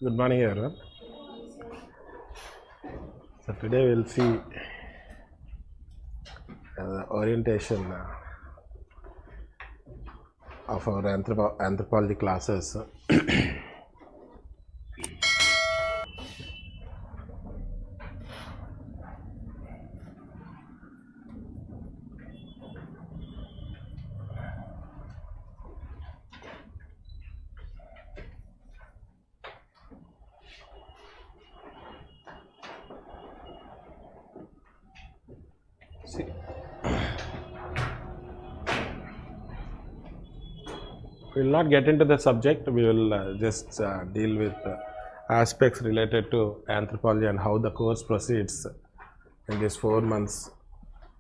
Good morning, everyone. So today we'll see orientation of our anthropology classes. See, we will not get into the subject. We will just deal with aspects related to anthropology and how the course proceeds in these 4 months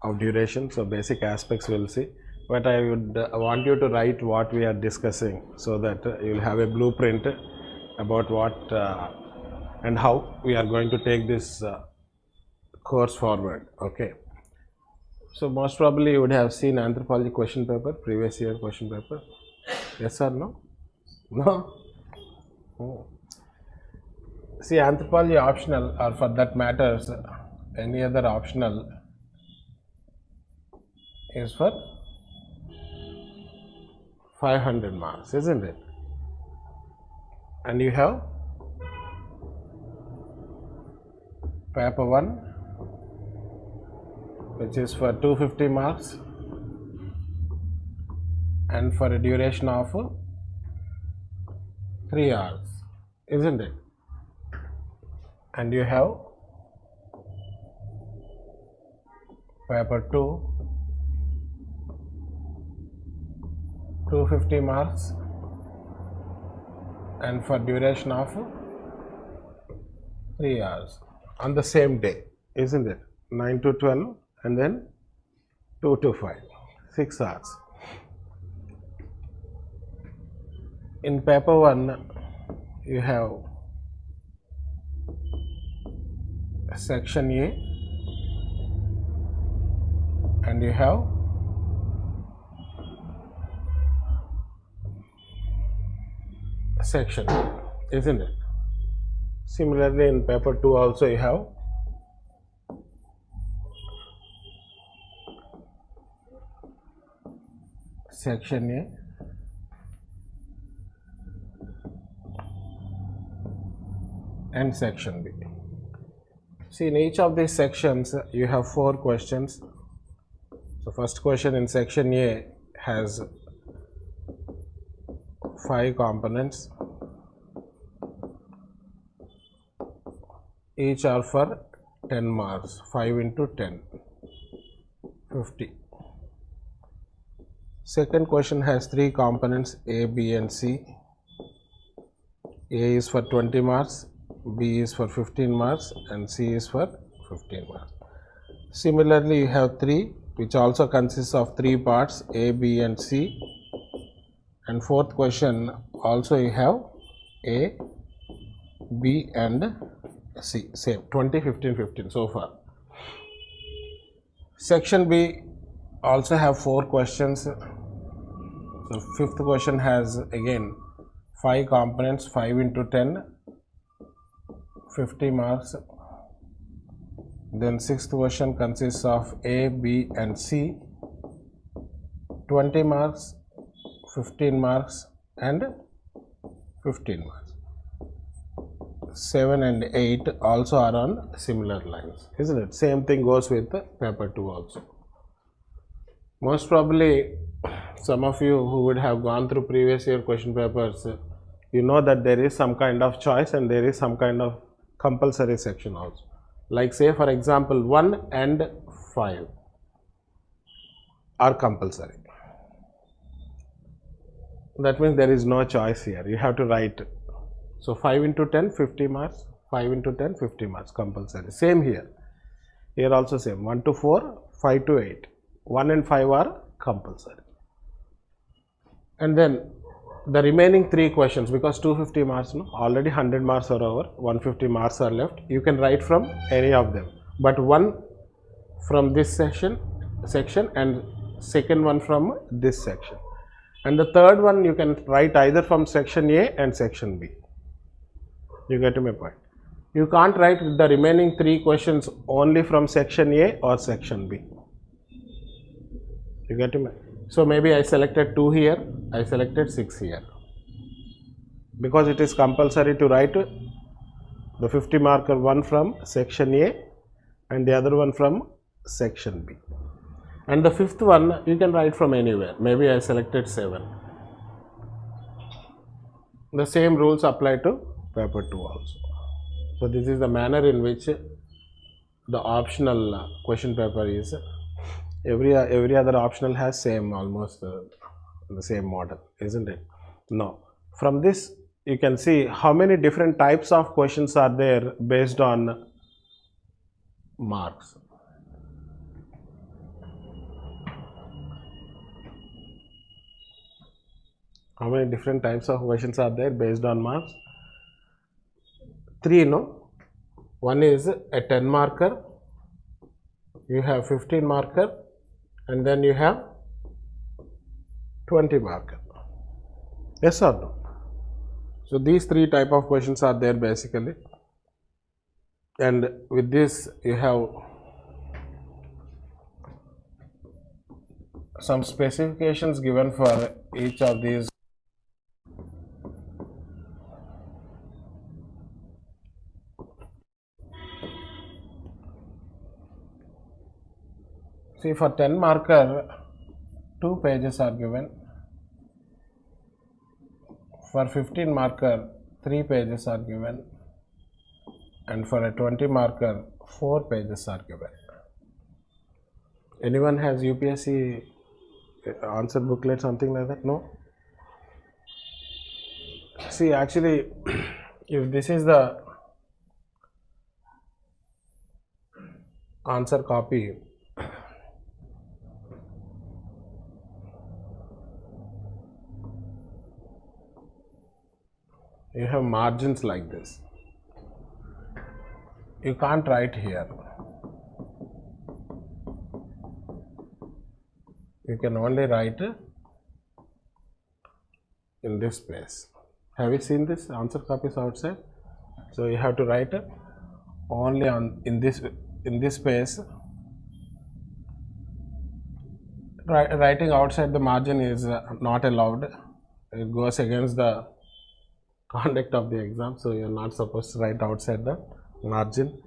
of duration. So basic aspects we'll see, but I would want you to write what we are discussing so that you will have a blueprint about what and how we are going to take this course forward. Okay. So most probably you would have seen anthropology question paper, previous year question paper. Yes or no? No? Oh. See, anthropology optional, or for that matters, any other optional is for 500 marks, isn't it? And you have paper 1, which is for 250 marks and for a duration of 3 hours, isn't it? And you have paper 2, 250 marks and for duration of 3 hours on the same day, isn't it? 9 to 12 and then 2 to 5, 6 hours. In paper 1, you have section A and you have section B, isn't it? Similarly, in paper 2 also you have section A and section B. See, in each of these sections you have 4 questions. So first question in section A has 5 components, each are for 10 marks, 5 into 10, 50. Second question has 3 components, A, B and C. A is for 20 marks, B is for 15 marks and C is for 15 marks. Similarly, you have 3 which also consists of 3 parts, A, B and C. And fourth question also you have A, B and C, same 20, 15, 15 so far. Section B also have 4 questions. So fifth question has again 5 components, 5 into 10, 50 marks. Then sixth question consists of A, B and C, 20 marks, 15 marks and 15 marks. 7 and 8 also are on similar lines, isn't it? Same thing goes with paper 2 also. Most probably some of you who would have gone through previous year question papers, you know that there is some kind of choice and there is some kind of compulsory section also. Like say for example 1 and 5 are compulsory. That means there is no choice here, you have to write. So 5 into 10, 50 marks, 5 into 10, 50 marks compulsory. Same here, here also same, 1 to 4, 5 to 8, 1 and 5 are compulsory. And then the remaining 3 questions, because 250 marks, no, already 100 marks are over, 150 marks are left, you can write from any of them, but one from this section and second one from this section, and the third one you can write either from section A and section B. You get my point. You can't write the remaining 3 questions only from section A or section B. You get me? So maybe I selected 2 here, I selected 6 here. Because it is compulsory to write the 50 marker one from section A and the other one from section B. And the 5th one you can write from anywhere. Maybe I selected 7. The same rules apply to paper 2 also. So this is the manner in which the optional question paper is. Every other optional has same almost the same model, isn't it? No. From this you can see how many different types of questions are there based on marks. How many different types of questions are there based on marks? 3, no? One is a 10 marker, you have 15 marker, and then you have 20 marker. Yes or no? So these 3 type of questions are there basically, and with this you have some specifications given for each of these. See, for 10 marker 2 pages are given, for 15 marker 3 pages are given, and for a 20 marker 4 pages are given. Anyone has UPSC answer booklet, something like that? No? See, actually if this is the answer copy, you have margins like this. You can't write here. You can only write in this space. Have you seen this answer copies outside? So you have to write only on in this space. Writing outside the margin is not allowed. It goes against the conduct of the exam, so you are not supposed to write outside the margin.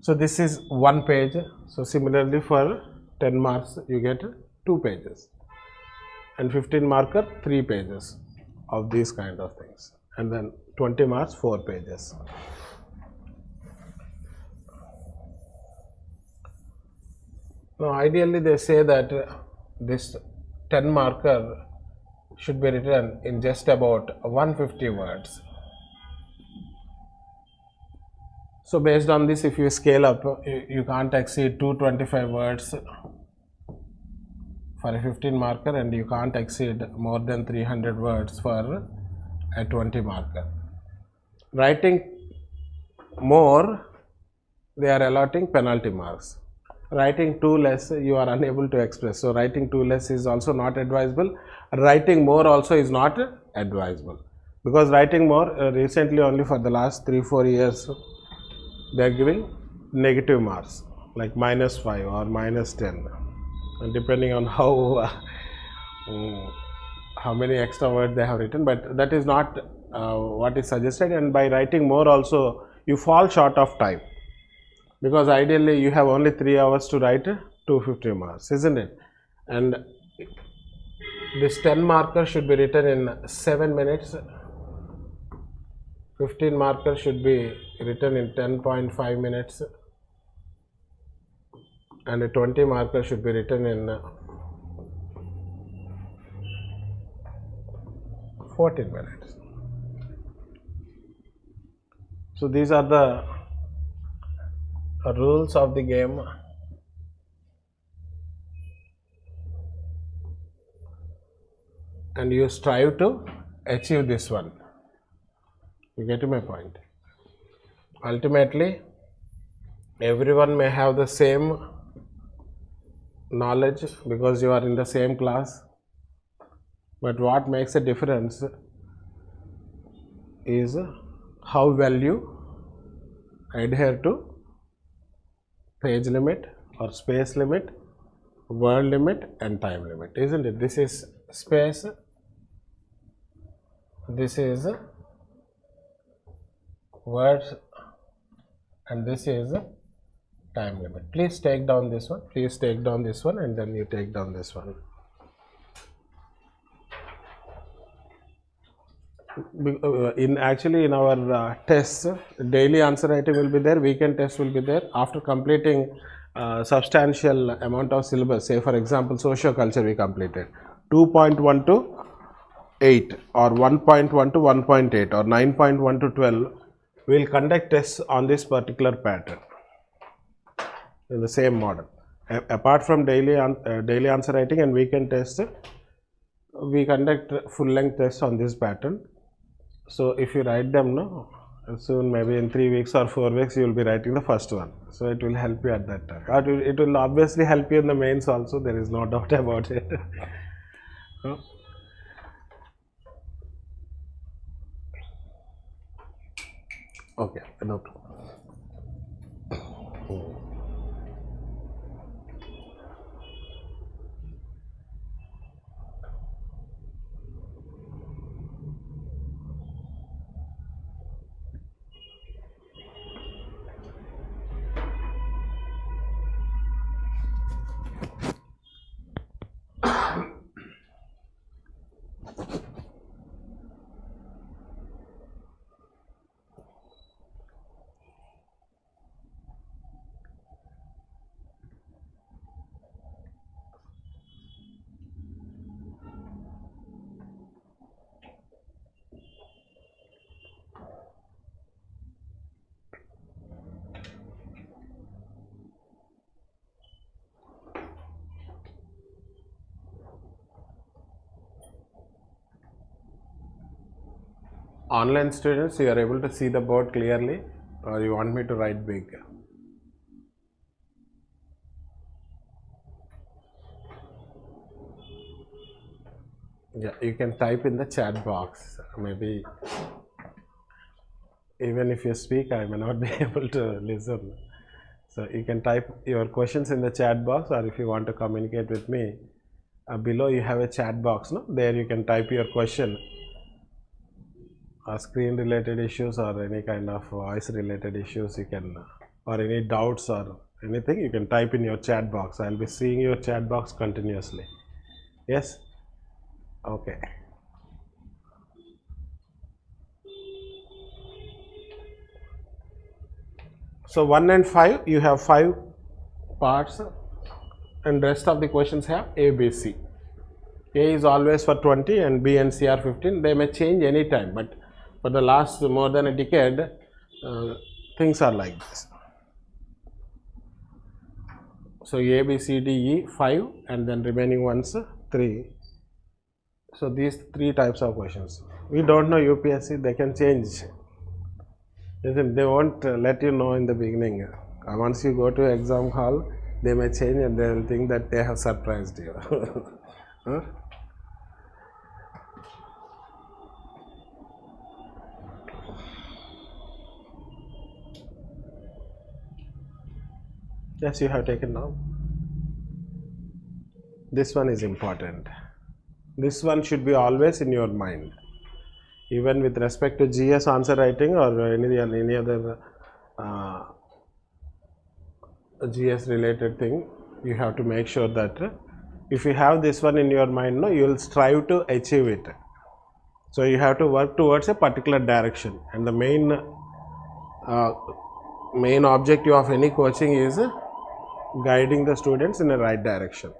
So this is 1 page. So similarly for 10 marks you get 2 pages, and 15 marker 3 pages of these kind of things, and then 20 marks 4 pages. Now ideally they say that this 10 marker should be written in just about 150 words. So based on this, if you scale up, you can't exceed 225 words for a 15 marker, and you can't exceed more than 300 words for a 20 marker. Writing more, they are allotting penalty marks. Writing too less, you are unable to express. So writing too less is also not advisable. Writing more also is not advisable, because writing more, recently only for the last 3-4 years they are giving negative marks like -5 or -10, and depending on how many extra words they have written, but that is not what is suggested. And by writing more also you fall short of time, because ideally you have only 3 hours to write 250 marks, isn't it? And this 10 marker should be written in 7 minutes, 15 marker should be written in 10.5 minutes, and a 20 marker should be written in 14 minutes. So these are the rules of the game. And you strive to achieve this one. You get my point? Ultimately, everyone may have the same knowledge because you are in the same class, but what makes a difference is how well you adhere to page limit or space limit, word limit and time limit, isn't it? This is space, this is words, and this is time limit. Please take down this one, please take down this one, and then you take down this one. In our tests, daily answer writing will be there, weekend test will be there. After completing substantial amount of syllabus, say for example socio-culture we completed 2.1 to 8 or 1.1 to 1.8 or 9.1 to 12, we will conduct tests on this particular pattern in the same model. Apart from daily answer writing and weekend test, we conduct full length tests on this pattern. So if you write them now, soon maybe in 3 weeks or 4 weeks you will be writing the first one. So it will help you at that time. It will obviously help you in the mains also, there is no doubt about it. Okay, no problem. Online students, you are able to see the board clearly, or you want me to write big? Yeah, you can type in the chat box. Maybe even if you speak, I may not be able to listen. So you can type your questions in the chat box, or if you want to communicate with me, below you have a chat box, no? There you can type your question. Screen related issues or any kind of voice related issues you can, or any doubts or anything, you can type in your chat box. I will be seeing your chat box continuously. Yes? Okay. So 1 and 5, you have 5 parts and rest of the questions have A, B, C. A is always for 20 and B and C are 15. They may change any time, but for the last more than a decade, things are like this. So A, B, C, D, E 5 and then remaining ones 3. So these 3 types of questions. We don't know UPSC, they can change. They won't let you know in the beginning. Once you go to exam hall, they may change and they will think that they have surprised you. Huh? Yes, you have taken now. This one is important. This one should be always in your mind. Even with respect to GS answer writing or any other GS related thing, you have to make sure that if you have this one in your mind, no, you will strive to achieve it. So you have to work towards a particular direction, and the main objective of any coaching is guiding the students in the right direction,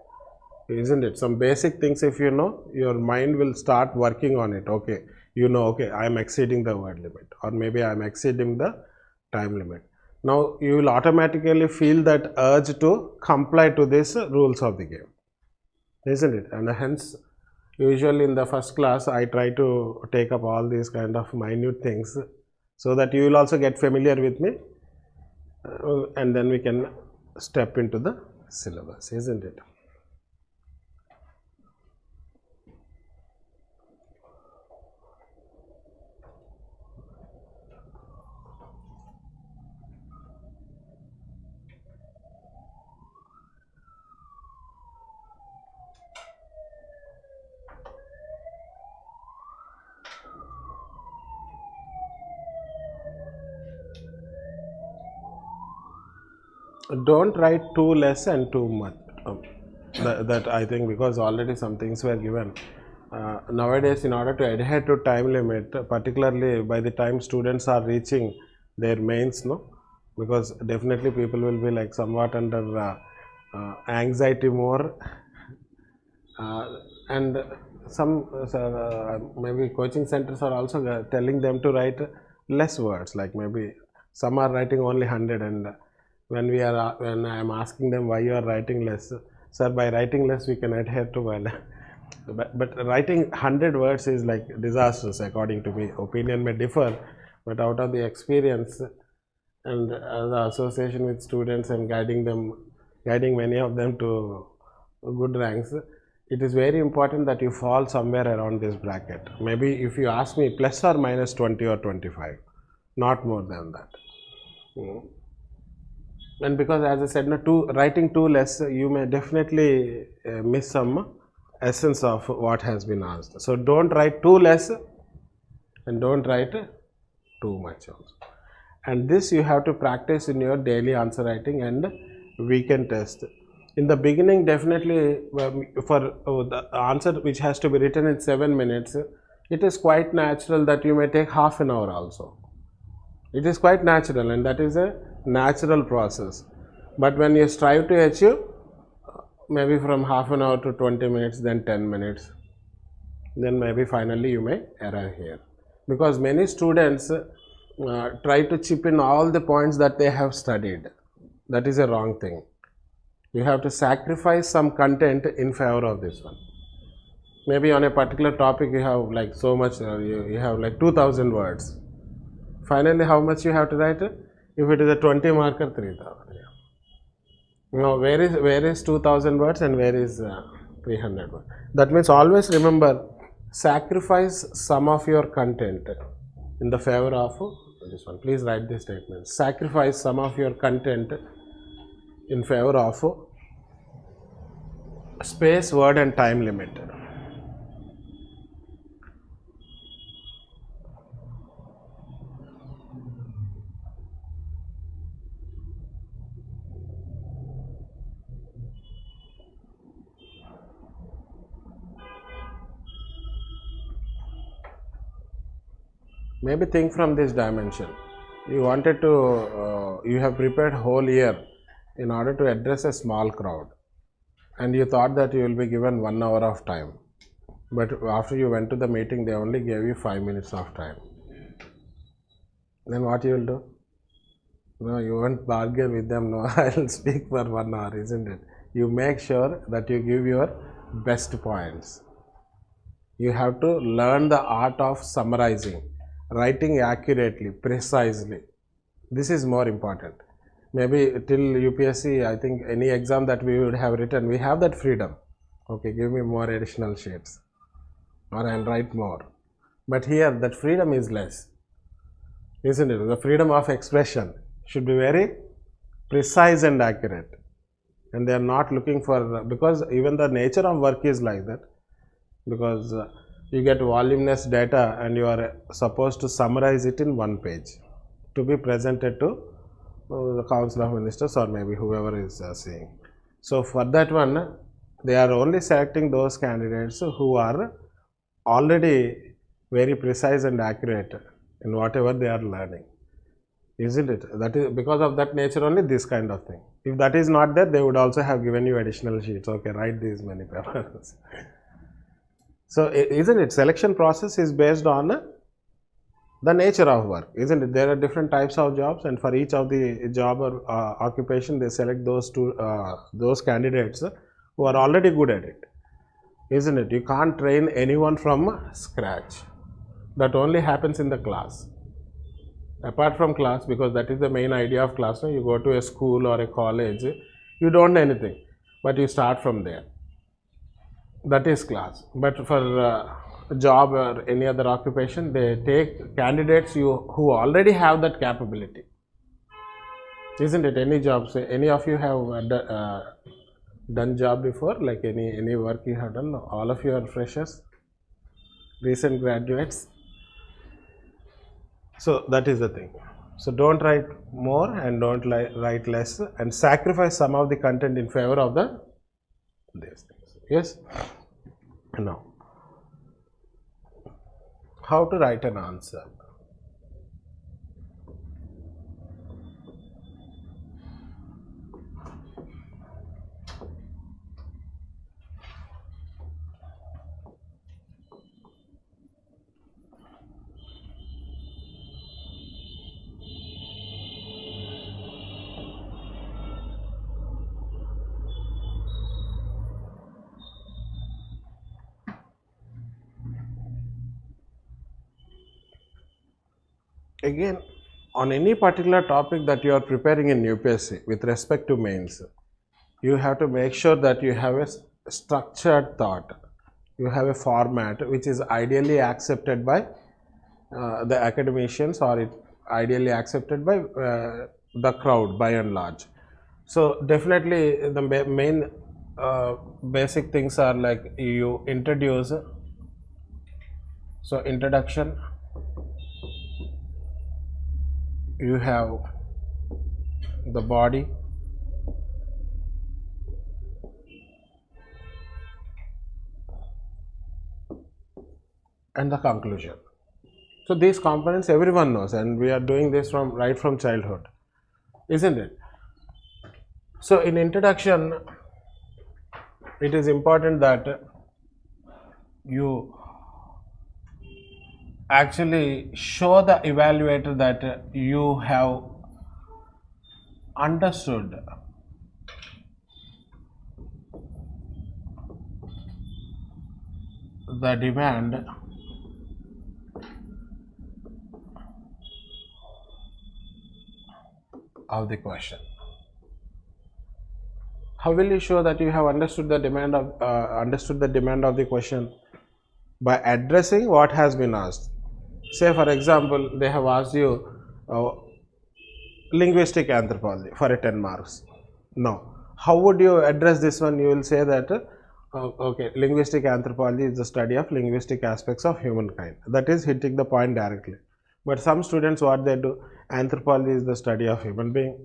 isn't it? Some basic things, if you know, your mind will start working on it. Okay, you know, okay, I am exceeding the word limit, or maybe I am exceeding the time limit. Now you will automatically feel that urge to comply to these rules of the game, isn't it? And hence, usually in the first class, I try to take up all these kind of minute things so that you will also get familiar with me, and then we can step into the syllabus, isn't it? don't write too less and too much. That I think, because already some things were given. Nowadays, in order to adhere to time limit, particularly by the time students are reaching their mains, no, because definitely people will be like somewhat under anxiety more, and some maybe coaching centers are also telling them to write less words, like maybe some are writing only 100, and when I am asking them why you are writing less, sir, by writing less we can adhere to well. But writing 100 words is like disastrous according to me. Opinion may differ, but out of the experience and the association with students and guiding many of them to good ranks, it is very important that you fall somewhere around this bracket. Maybe if you ask me, plus or minus 20 or 25, not more than that. And because, as I said, writing too less, you may definitely miss some essence of what has been asked. So don't write too less and don't write too much also. And this you have to practice in your daily answer writing and weekend test. In the beginning, definitely for the answer which has to be written in 7 minutes, it is quite natural that you may take half an hour also. It is quite natural, and that is a natural process. But when you strive to achieve maybe from half an hour to 20 minutes, then 10 minutes, then maybe finally you may arrive here. Because many students try to chip in all the points that they have studied. That is a wrong thing. You have to sacrifice some content in favor of this one. Maybe on a particular topic you have like so much, you have like 2000 words. Finally, how much you have to write? If it is a 20 marker, 3000. Now, where is 2000 words and where is 300 words? That means always remember, sacrifice some of your content in the favor of this one. Please write this statement. Sacrifice some of your content in favor of space, word and time limit. Maybe think from this dimension. You wanted to, you have prepared whole year in order to address a small crowd, and you thought that you will be given 1 hour of time, but after you went to the meeting, they only gave you 5 minutes of time. Then what you will do? No, you won't bargain with them. No, I will speak for 1 hour, isn't it? You make sure that you give your best points. You have to learn the art of summarizing, writing accurately, precisely. This is more important. Maybe till UPSC, I think any exam that we would have written, we have that freedom. Okay, give me more additional sheets, or I'll write more. But here, that freedom is less, isn't it? The freedom of expression should be very precise and accurate. And they are not looking for, because even the nature of work is like that, because you get voluminous data and you are supposed to summarize it in 1 page to be presented to the Council of Ministers or maybe whoever is seeing. So for that one, they are only selecting those candidates who are already very precise and accurate in whatever they are learning, isn't it? That is because of that nature only, this kind of thing. If that is not there, they would also have given you additional sheets. Okay, write these many papers. So isn't it, selection process is based on the nature of work, isn't it? There are different types of jobs, and for each of the job or occupation, they select those candidates who are already good at it, isn't it? You can't train anyone from scratch. That only happens in the class. Apart from class, because that is the main idea of class. You go to a school or a college, you don't know anything, but you start from there. That is class. But for a job or any other occupation, they take candidates who already have that capability, isn't it? Any jobs, any of you have done job before, like any work you have done? All of you are freshers, recent graduates. So that is the thing. So don't write more and don't write less, and sacrifice some of the content in favor of these things. Yes. Now, how to write an answer? Again, on any particular topic that you are preparing in UPSC with respect to mains, you have to make sure that you have a structured thought, you have a format which is ideally accepted by the academicians, or it ideally accepted by the crowd by and large. So definitely the main basic things are like you introduce, so introduction, you have the body, and the conclusion. So these components everyone knows, and we are doing this right from childhood, isn't it? So in introduction, it is important that you actually show the evaluator that you have understood the demand of the question. How will you show that you have understood the demand of the question? By addressing what has been asked. Say for example, they have asked you linguistic anthropology for a 10 marks. Now, how would you address this one? You will say that okay, linguistic anthropology is the study of linguistic aspects of humankind. That is hitting the point directly. But some students, what they do, anthropology is the study of human being.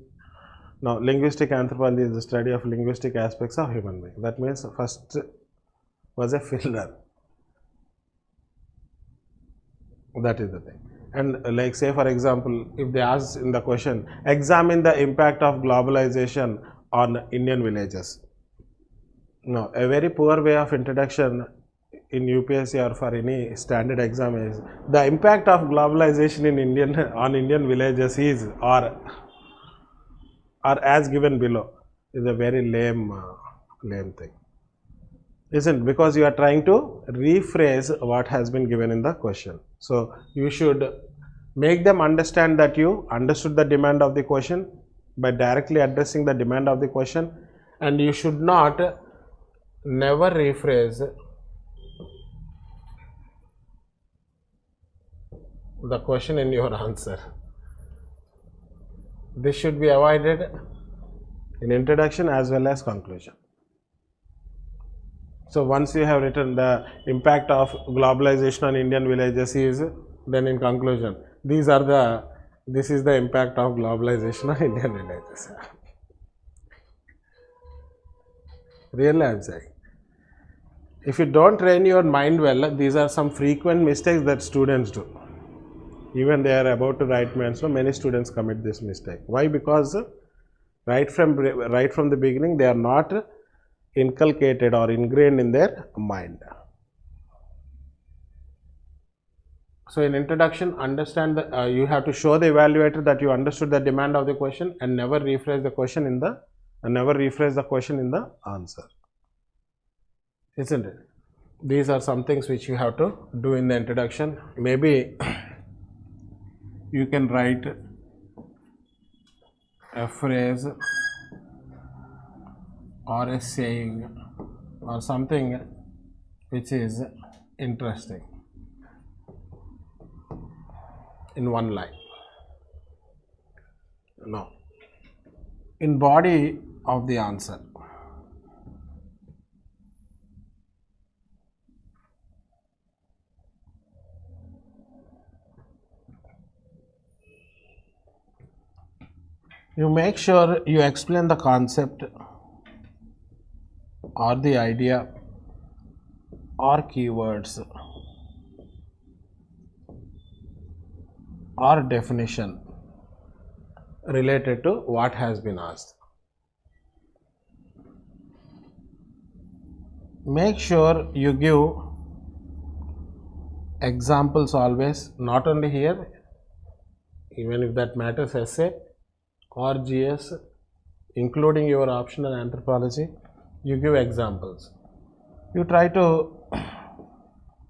Now, linguistic anthropology is the study of linguistic aspects of human being. That means first was a filler. That is the thing. And like say for example, if they ask in the question, examine the impact of globalization on Indian villages. No, a very poor way of introduction in UPSC or for any standard exam is the impact of globalization in Indian villages is or as given below, is a very lame thing, isn't, because you are trying to rephrase what has been given in the question. So you should make them understand that you understood the demand of the question by directly addressing the demand of the question, and you should not never rephrase the question in your answer. This should be avoided in introduction as well as conclusion. So once you have written the impact of globalization on Indian villages is, then in conclusion, this is the impact of globalization on Indian villages. Really, I am saying. If you don't train your mind well, these are some frequent mistakes that students do. Even they are about to write mains, so many students commit this mistake. Why? Because right from the beginning, they are not inculcated or ingrained in their mind. So in introduction, understand that you have to show the evaluator that you understood the demand of the question and never rephrase the question in the answer, isn't it? These are some things which you have to do in the introduction. Maybe you can write a phrase or a saying or something which is interesting in one line. No, in body of the answer, You make sure you explain the concept or the idea or keywords or definition related to what has been asked. Make sure you give examples always, not only here, even if that matters, essay or GS, including your optional anthropology, you give examples. You try to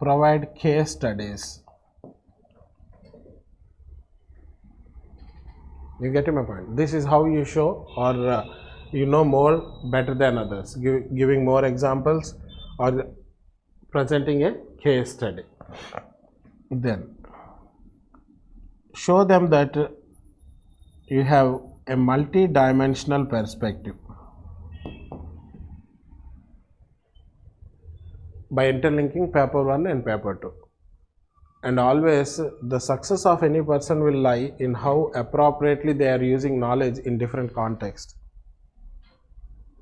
provide case studies. You get my point? This is how you show, or you know more better than others, giving more examples or presenting a case study. Then show them that you have a multi-dimensional perspective by interlinking paper 1 and paper 2. And always the success of any person will lie in how appropriately they are using knowledge in different contexts.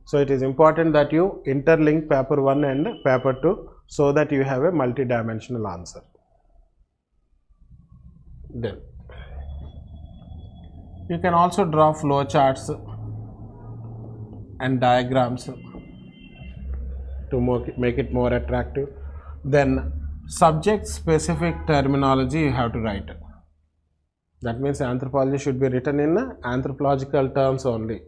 So it is important that you interlink paper 1 and paper 2 so that you have a multi-dimensional answer. Then you can also draw flowcharts and diagrams to make it more attractive. Then subject specific terminology you have to write. That means anthropology should be written in anthropological terms only.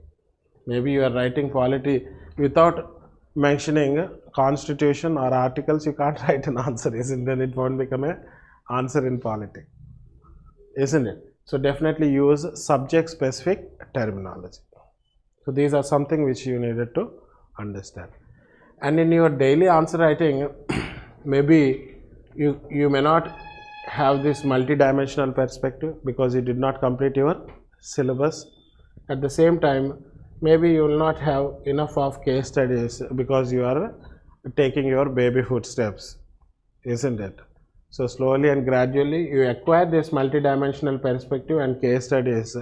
Maybe you are writing polity without mentioning constitution or articles, you can't write an answer, isn't it? It won't become an answer in polity, isn't it? So definitely use subject specific terminology. So these are something which you needed to understand. And in your daily answer writing, maybe you may not have this multi-dimensional perspective because you did not complete your syllabus. At the same time, maybe you will not have enough of case studies because you are taking your baby footsteps, isn't it? So slowly and gradually you acquire this multi-dimensional perspective and case studies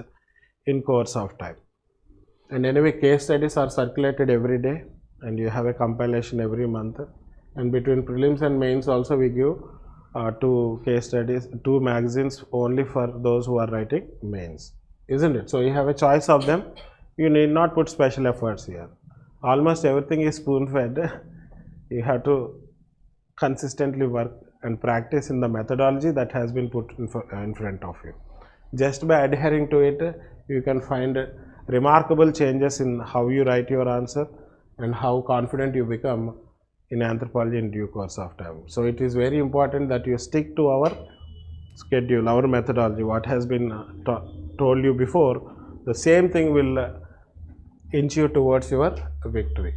in course of time. And anyway, case studies are circulated every day and you have a compilation every month. And between prelims and mains also we give 2 case studies, 2 magazines only for those who are writing mains, isn't it? So you have a choice of them. You need not put special efforts here. Almost everything is spoon fed. You have to consistently work and practice in the methodology that has been put in front of you. Just by adhering to it, you can find remarkable changes in how you write your answer and how confident you become in anthropology in due course of time. So it is very important that you stick to our schedule, our methodology, what has been told you before. The same thing will inch you towards your victory,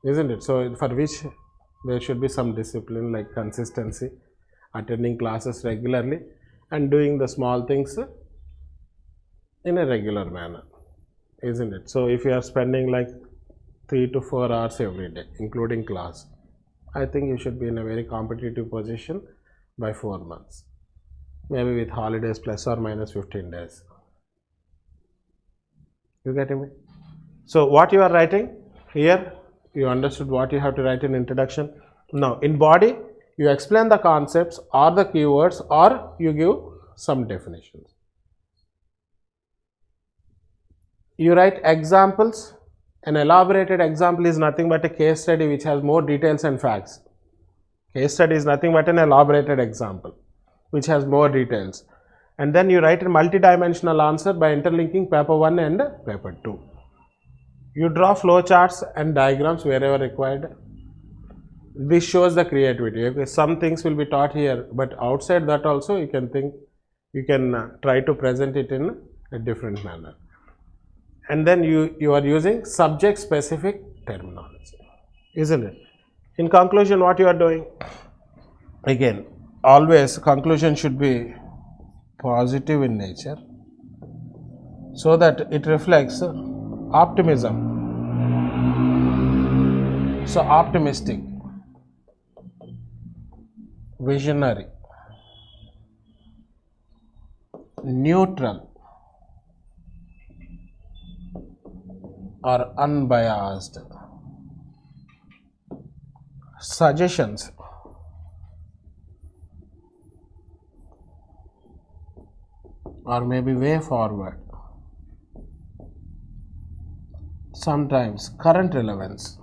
isn't it? So for which there should be some discipline like consistency, attending classes regularly and doing the small things in a regular manner, isn't it? So if you are spending like 3 to 4 hours every day including class, I think you should be in a very competitive position by 4 months, maybe with holidays plus or minus 15 days. You getting me? So what you are writing here, you understood what you have to write in introduction. Now in body you explain the concepts or the keywords or you give some definitions. You write examples. An elaborated example is nothing but a case study which has more details and facts. Case study is nothing but an elaborated example which has more details. And then you write a multi-dimensional answer by interlinking paper 1 and paper 2. You draw flowcharts and diagrams wherever required. This shows the creativity. Okay, some things will be taught here, but outside that also you can think, you can try to present it in a different manner. And then you are using subject specific terminology, isn't it? In conclusion, what you are doing, again, always conclusion should be positive in nature so that it reflects optimism. So optimistic, visionary, neutral, or unbiased suggestions or maybe way forward, sometimes current relevance.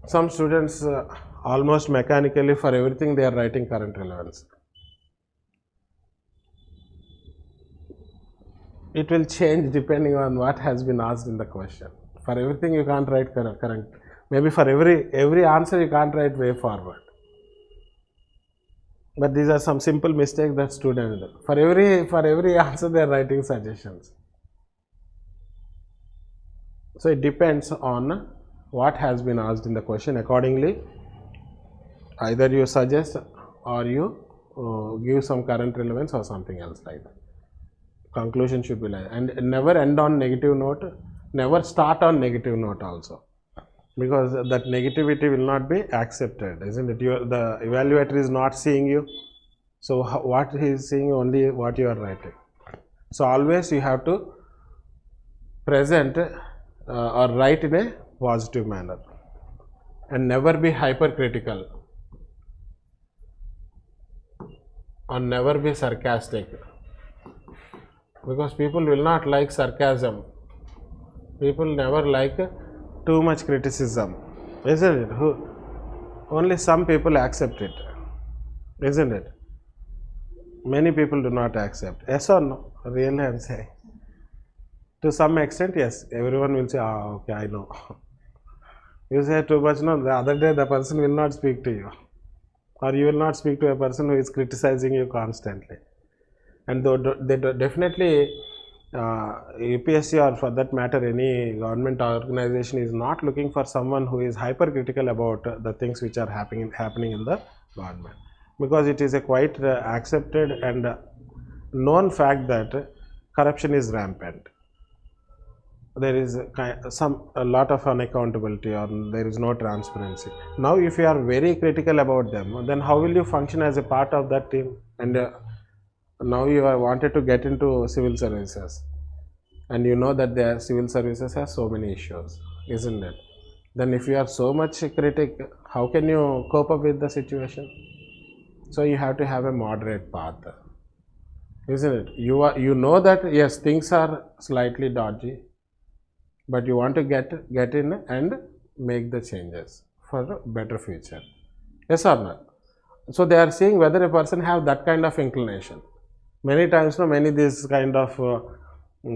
Some students almost mechanically for everything they are writing current relevance. It will change depending on what has been asked in the question. For everything you can't write current. Maybe for every answer you can't write way forward. But these are some simple mistakes that students do. For every answer they are writing suggestions. So it depends on what has been asked in the question. Accordingly, either you suggest or you give some current relevance or something else like that. Conclusion should be like that. And never end on negative note, never start on negative note also, because that negativity will not be accepted, isn't it? The evaluator is not seeing you, so what he is seeing only what you are writing. So always you have to present or write in a positive manner and never be hypercritical or never be sarcastic, because people will not like sarcasm. People never like too much criticism, isn't it? Only some people accept it, isn't it? Many people do not accept. Yes or no? Really, I am saying. To some extent, yes. Everyone will say, okay, I know. You say too much, no, the other day the person will not speak to you. Or you will not speak to a person who is criticizing you constantly. And they definitely, UPSC or for that matter any government organization is not looking for someone who is hypercritical about the things which are happening in the government, because it is a quite accepted and known fact that corruption is rampant. There is a lot of unaccountability, or there is no transparency. Now if you are very critical about them, then how will you function as a part of that team? And now you are wanted to get into civil services, and you know that the civil services has so many issues, isn't it? Then if you are so much critic, how can you cope up with the situation? So you have to have a moderate path, isn't it? You know that yes, things are slightly dodgy, but you want to get in and make the changes for a better future. Yes or not? So they are seeing whether a person have that kind of inclination. Many times, many this kind of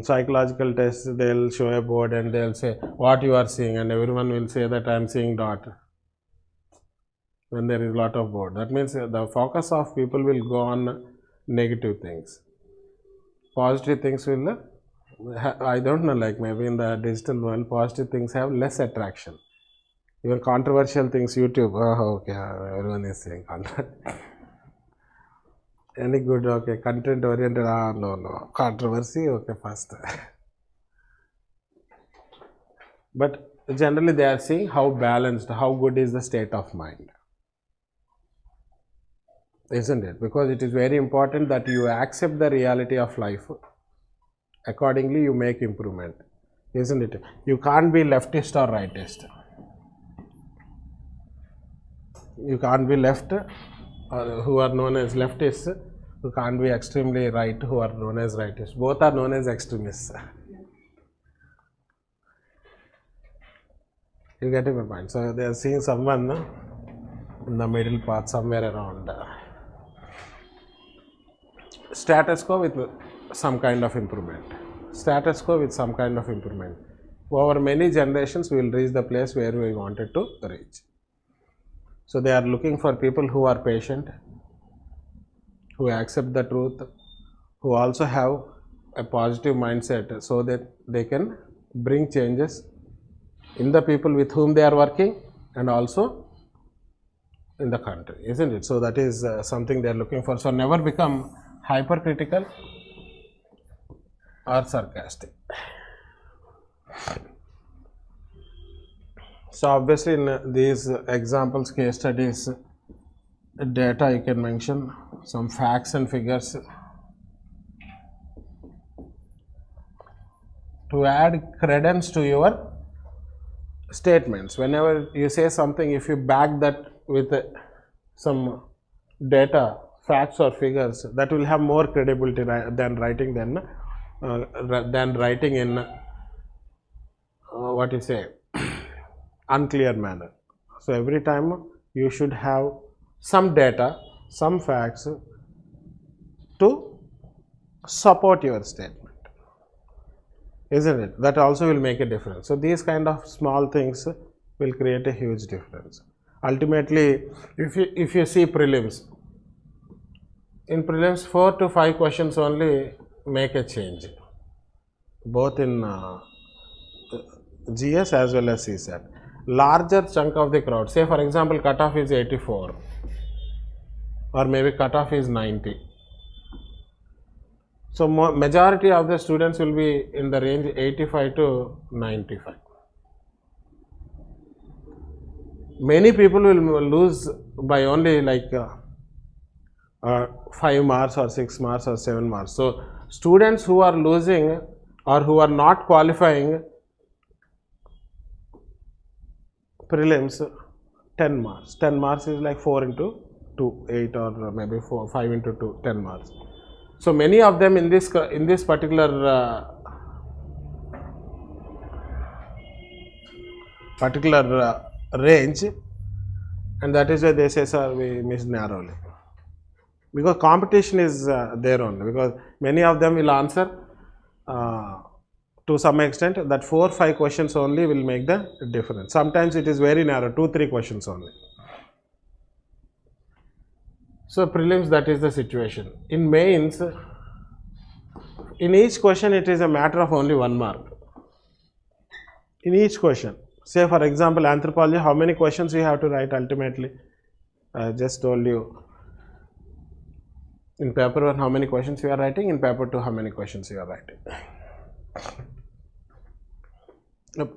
psychological tests, they'll show a board and they'll say what you are seeing, and everyone will say that I am seeing dot when there is a lot of board. That means the focus of people will go on negative things. Positive things will, I don't know, like maybe in the digital world, positive things have less attraction. Even controversial things, YouTube, okay, everyone is saying content. Any good, okay, content oriented, no, controversy, okay, first. But generally they are seeing how balanced, how good is the state of mind, isn't it? Because it is very important that you accept the reality of life. Accordingly, you make improvement, isn't it? You can't be leftist or rightist. You can't be left, who are known as leftists, who can't be extremely right, who are known as rightists. Both are known as extremists. You get my point? So they are seeing someone in the middle path, somewhere around status quo with some kind of improvement. Status quo with some kind of improvement. Over many generations, we will reach the place where we wanted to reach. So they are looking for people who are patient, who accept the truth, who also have a positive mindset, so that they can bring changes in the people with whom they are working and also in the country, isn't it? So that is something they are looking for. So never become hypercritical or sarcastic. So obviously in these examples, case studies, data you can mention, some facts and figures to add credence to your statements. Whenever you say something, if you back that with some data, facts or figures, that will have more credibility than writing in what you say unclear manner. So every time you should have some data, some facts to support your statement, isn't it? That also will make a difference. So these kind of small things will create a huge difference. Ultimately, if you see prelims, in prelims 4 to 5 questions only make a change, both in GS as well as CSAT. Larger chunk of the crowd, say for example cutoff is 84 or maybe cutoff is 90. So majority of the students will be in the range 85 to 95. Many people will lose by only like 5 marks or 6 marks or 7 marks. So students who are losing or who are not qualifying prelims 10 marks. 10 marks is like 4 into 2, 8 or maybe 5 into 2, 10 marks. So many of them in this particular range, and that is why they say, sir, we missed narrowly, because competition is there only, because many of them will answer to some extent. That 4 or 5 questions only will make the difference. Sometimes it is very narrow, 2 or 3 questions only. So prelims, that is the situation. In mains, in each question it is a matter of only 1 mark. In each question, say for example anthropology, how many questions you have to write ultimately? I just told you. In paper 1 how many questions you are writing, in paper 2 how many questions you are writing.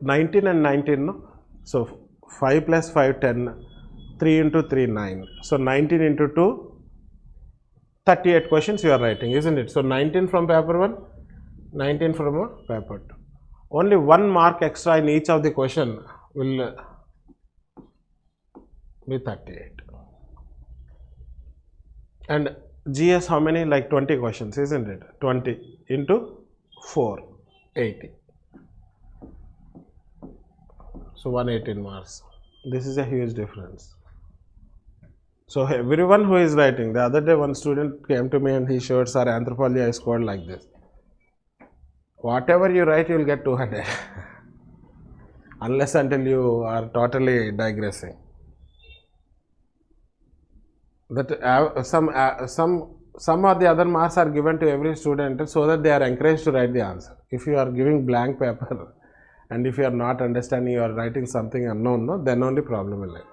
19 and 19, no? So 5 plus 5, 10. 3 into 3, 9. So 19 into 2, 38 questions you are writing, isn't it? So 19 from paper 1, 19 from paper 2. Only 1 mark extra in each of the question will be 38. And GS how many? Like 20 questions, isn't it? 20 into 4, 80. So 118 marks. This is a huge difference. So everyone who is writing, the other day one student came to me and he showed, sir, anthropology I scored like this. Whatever you write, you will get 200. Unless until you are totally digressing. That some or the other marks are given to every student so that they are encouraged to write the answer. If you are giving blank paper and if you are not understanding, you are writing something unknown, no, then only problem will arise.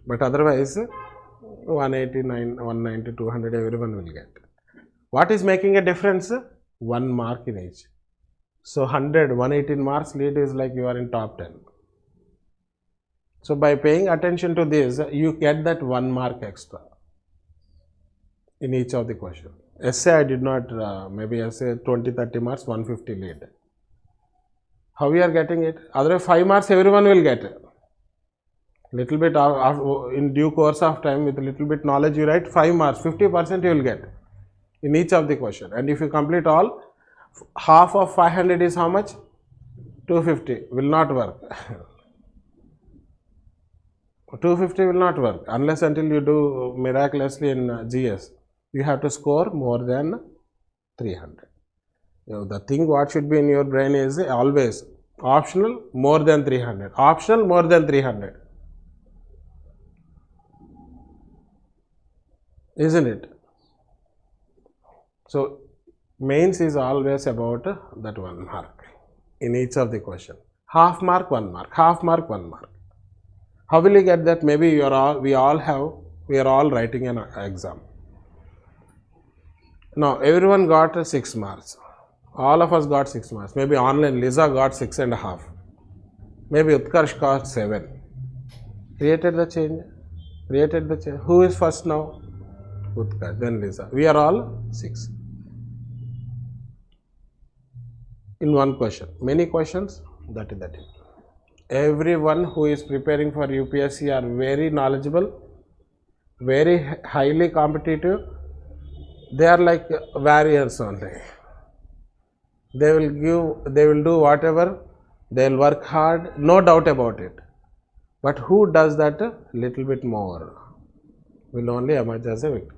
But otherwise 189, 190, 200 everyone will get. What is making a difference? 1 mark in each. So 100, 118 marks lead is like you are in top 10. So by paying attention to this, you get that 1 mark extra in each of the question. Essay I did not, maybe essay 20, 30 marks, 150 lead. How we are getting it? Otherwise 5 marks everyone will get. Little bit in due course of time, with a little bit knowledge you write 5 marks, 50% you will get in each of the question. And if you complete all, half of 500 is how much? 250, will not work. 250 will not work unless until you do miraculously in GS. You have to score more than 300. The thing what should be in your brain is always optional more than 300, optional more than 300. Isn't it? So mains is always about that 1 mark in each of the question. Half mark, 1 mark, half mark, 1 mark. How will you get that? Maybe we are all writing an exam. Now everyone got 6 marks. All of us got 6 marks. Maybe online Lisa got 6.5. Maybe Utkarsh got 7. Created the change? Created the change. Who is first now? Utkarsh, then Lisa. We are all 6. In one question. Many questions, that is that. Everyone who is preparing for UPSC are very knowledgeable, very highly competitive. They are like warriors only. They will do whatever, they will work hard, no doubt about it. But who does that a little bit more will only emerge as a victor.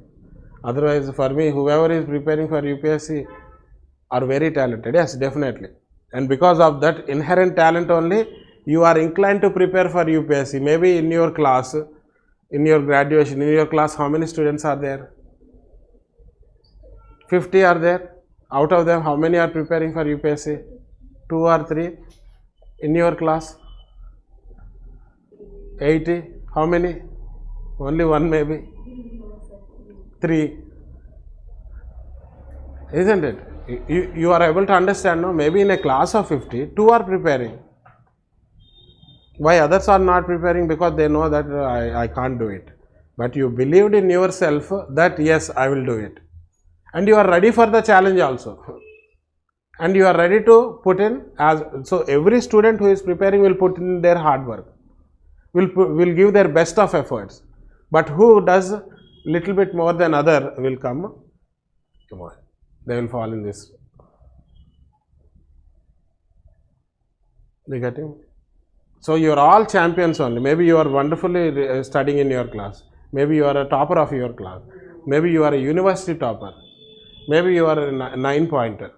Otherwise, for me, whoever is preparing for UPSC are very talented. Yes, definitely. And because of that inherent talent only, you are inclined to prepare for UPSC. Maybe in your class, in your graduation, in your class, how many students are there? 50 are there. Out of them, how many are preparing for UPSC? 2 or 3. In your class? 80. How many? Only 1 maybe. 3. Isn't it? You are able to understand, no? Maybe in a class of 50, 2 are preparing. Why others are not preparing? Because they know that I can't do it. But you believed in yourself that yes, I will do it. And you are ready for the challenge also. And you are ready to put in so every student who is preparing will put in their hard work. Will give their best of efforts. But who does little bit more than other will come on. They will fall in this. You getting? So you are all champions only. Maybe you are wonderfully studying in your class. Maybe you are a topper of your class. Maybe you are a university topper. Maybe you are a 9-pointer.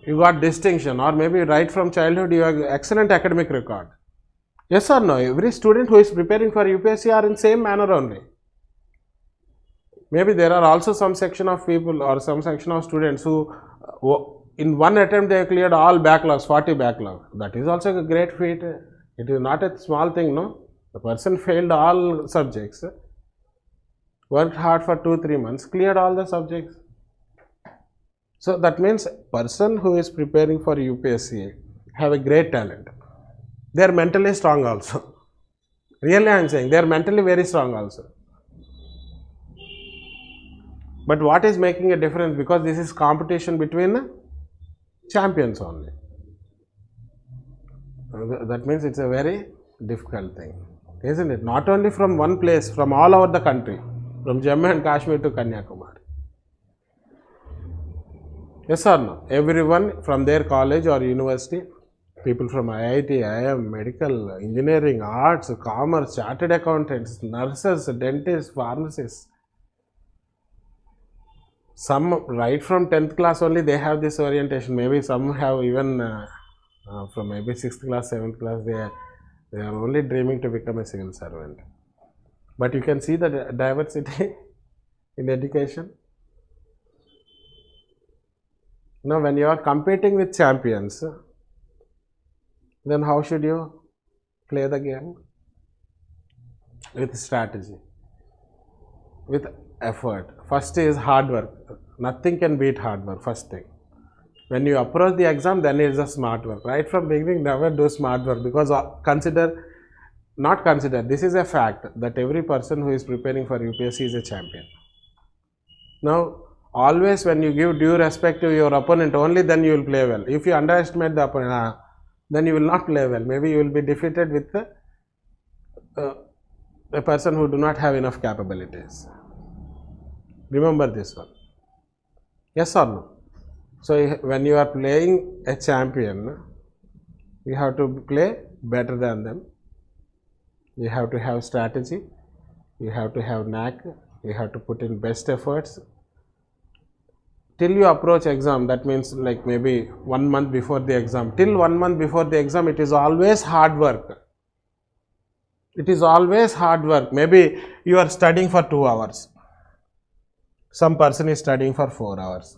You got distinction, or maybe right from childhood you have excellent academic record. Yes or no? Every student who is preparing for UPSC are in same manner only. Maybe there are also some section of people or some section of students who in one attempt they have cleared all backlogs, 40 backlogs. That is also a great feat. It is not a small thing, no? The person failed all subjects, worked hard for 2-3 months, cleared all the subjects. So that means person who is preparing for UPSC have a great talent. They are mentally strong also. Really I am saying, they are mentally very strong also. But what is making a difference? Because this is competition between champions only. That means it's a very difficult thing, isn't it? Not only from one place, from all over the country, from Jammu and Kashmir to Kanyakumari. Yes or no? Everyone from their college or university, people from IIT, IIM, medical, engineering, arts, commerce, chartered accountants, nurses, dentists, pharmacists. Some right from 10th class only they have this orientation. Maybe some have even from maybe 6th class, 7th class, they are only dreaming to become a civil servant. But you can see the diversity in education. Now, when you are competing with champions, then how should you play the game? With strategy, with effort. First is hard work. Nothing can beat hard work, first thing. When you approach the exam, then it is a smart work. Right from beginning, never do smart work, because this is a fact that every person who is preparing for UPSC is a champion. Now, always when you give due respect to your opponent, only then you will play well. If you underestimate the opponent, then you will not play well. Maybe you will be defeated with a person who do not have enough capabilities. Remember this one. Yes or no? So, when you are playing a champion, you have to play better than them. You have to have strategy. You have to have knack. You have to put in best efforts. Till you approach exam, that means like maybe 1 month before the exam. Till 1 month before the exam, it is always hard work. It is always hard work. Maybe you are studying for 2 hours. Some person is studying for 4 hours.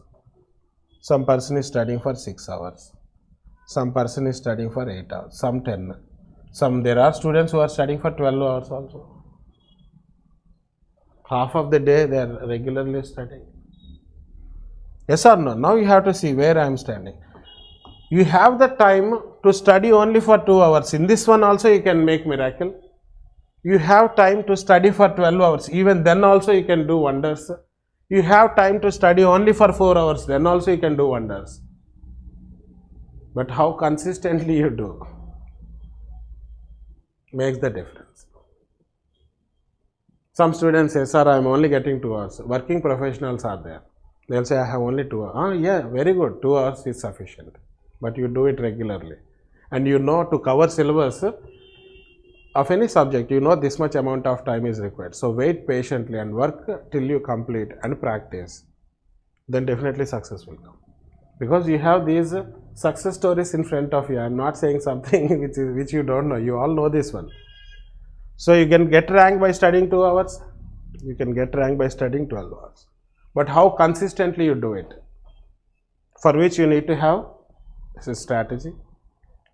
Some person is studying for 6 hours. Some person is studying for 8 hours. Some 10. There are students who are studying for 12 hours also. Half of the day they are regularly studying. Yes or no? Now you have to see where I am standing. You have the time to study only for 2 hours. In this one also you can make miracle. You have time to study for 12 hours. Even then also you can do wonders. You have time to study only for 4 hours. Then also you can do wonders. But how consistently you do makes the difference. Some students say, sir, I am only getting 2 hours. Working professionals are there. They'll say, I have only 2 hours. Ah, yeah, very good. 2 hours is sufficient. But you do it regularly. And you know to cover syllabus of any subject, you know this much amount of time is required. So wait patiently and work till you complete and practice. Then definitely success will come. Because you have these success stories in front of you. I am not saying something which you don't know. You all know this one. So you can get rank by studying 2 hours. You can get rank by studying 12 hours. But how consistently you do it? For which you need to have strategy,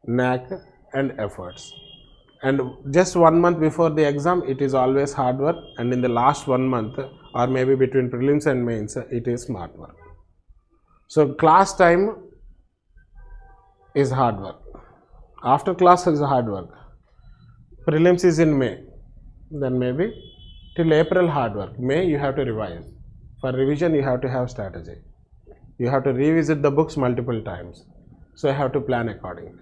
knack and efforts. And just 1 month before the exam, it is always hard work, and in the last 1 month or maybe between prelims and mains, it is smart work. So class time is hard work. After class is hard work. Prelims is in May. Then maybe till April hard work. May you have to revise. For revision you have to have strategy. You have to revisit the books multiple times. So you have to plan accordingly.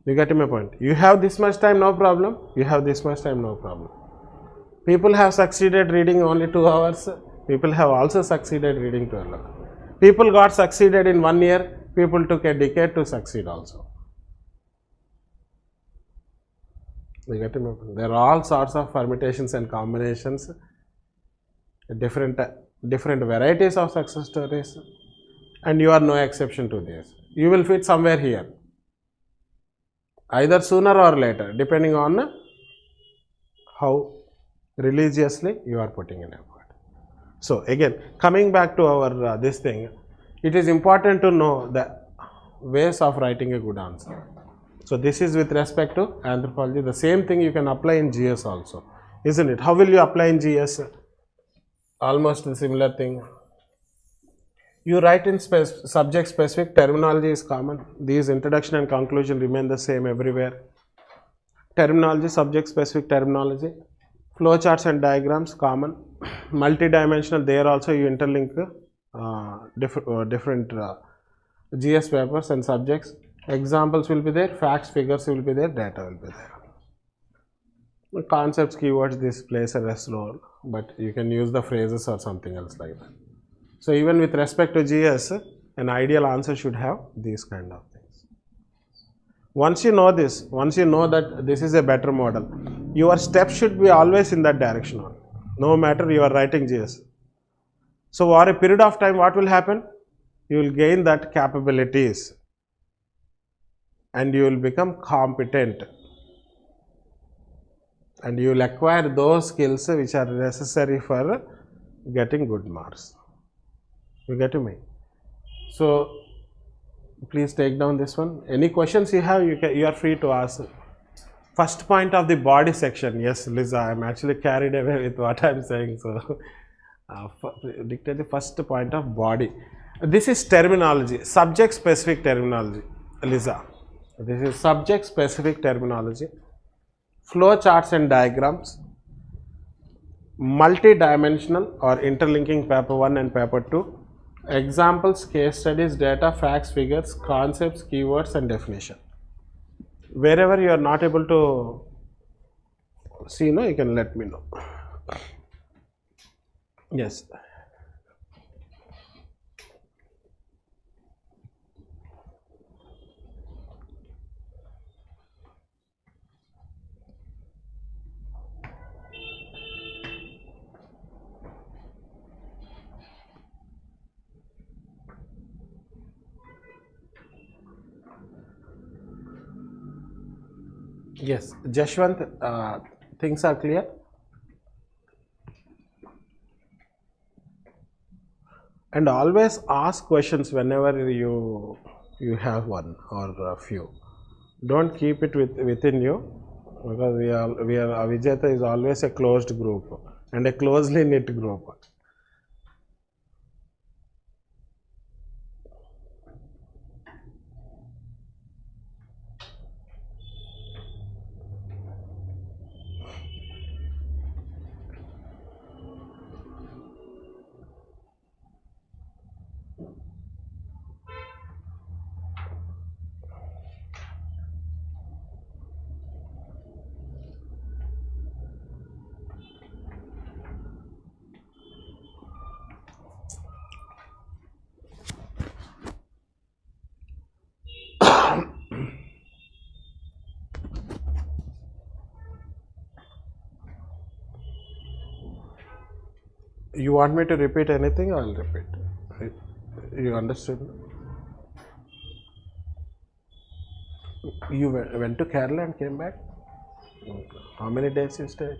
You get my point? You have this much time, no problem. You have this much time, no problem. People have succeeded reading only 2 hours. People have also succeeded reading 12 hours. People got succeeded in 1 year. People took a decade to succeed also. You get my point? There are all sorts of permutations and combinations, different varieties of success stories, and you are no exception to this. You will fit somewhere here, either sooner or later, depending on how religiously you are putting in effort. So again, coming back to our this thing, it is important to know the ways of writing a good answer. So this is with respect to anthropology. The same thing you can apply in GS also, isn't it? How will you apply in GS? Almost a similar thing. You write in subject specific, terminology is common. These introduction and conclusion remain the same everywhere. Terminology, subject specific terminology. Flowcharts and diagrams common. Multi-dimensional, there also you interlink different GS papers and subjects. Examples will be there, facts, figures will be there, data will be there. Concepts, keywords, this plays a less role, but you can use the phrases or something else like that. So even with respect to GS, an ideal answer should have these kind of things. Once you know this, once you know that this is a better model, your steps should be always in that direction, no matter you are writing GS. So over a period of time, what will happen? You will gain that capabilities and you will become competent and you will acquire those skills which are necessary for getting good marks. You get me? So please take down this one. Any questions you have, you are free to ask. First point of the body section. Yes, Liza, I am actually carried away with what I am saying. So dictate the first point of body. This is terminology, subject specific terminology, Liza. This is subject specific terminology. Flow charts and diagrams. Multi-dimensional or interlinking paper 1 and paper 2. Examples, case studies, data, facts, figures, concepts, keywords and definition. Wherever you are not able to see, you can let me know. Yes. Yes, Jashwant, things are clear? And always ask questions whenever you have one or a few. Don't keep it within you, because we are Vijayata is always a closed group and a closely knit group. You want me to repeat anything? I'll repeat. You understood? You went to Kerala and came back? How many days you stayed?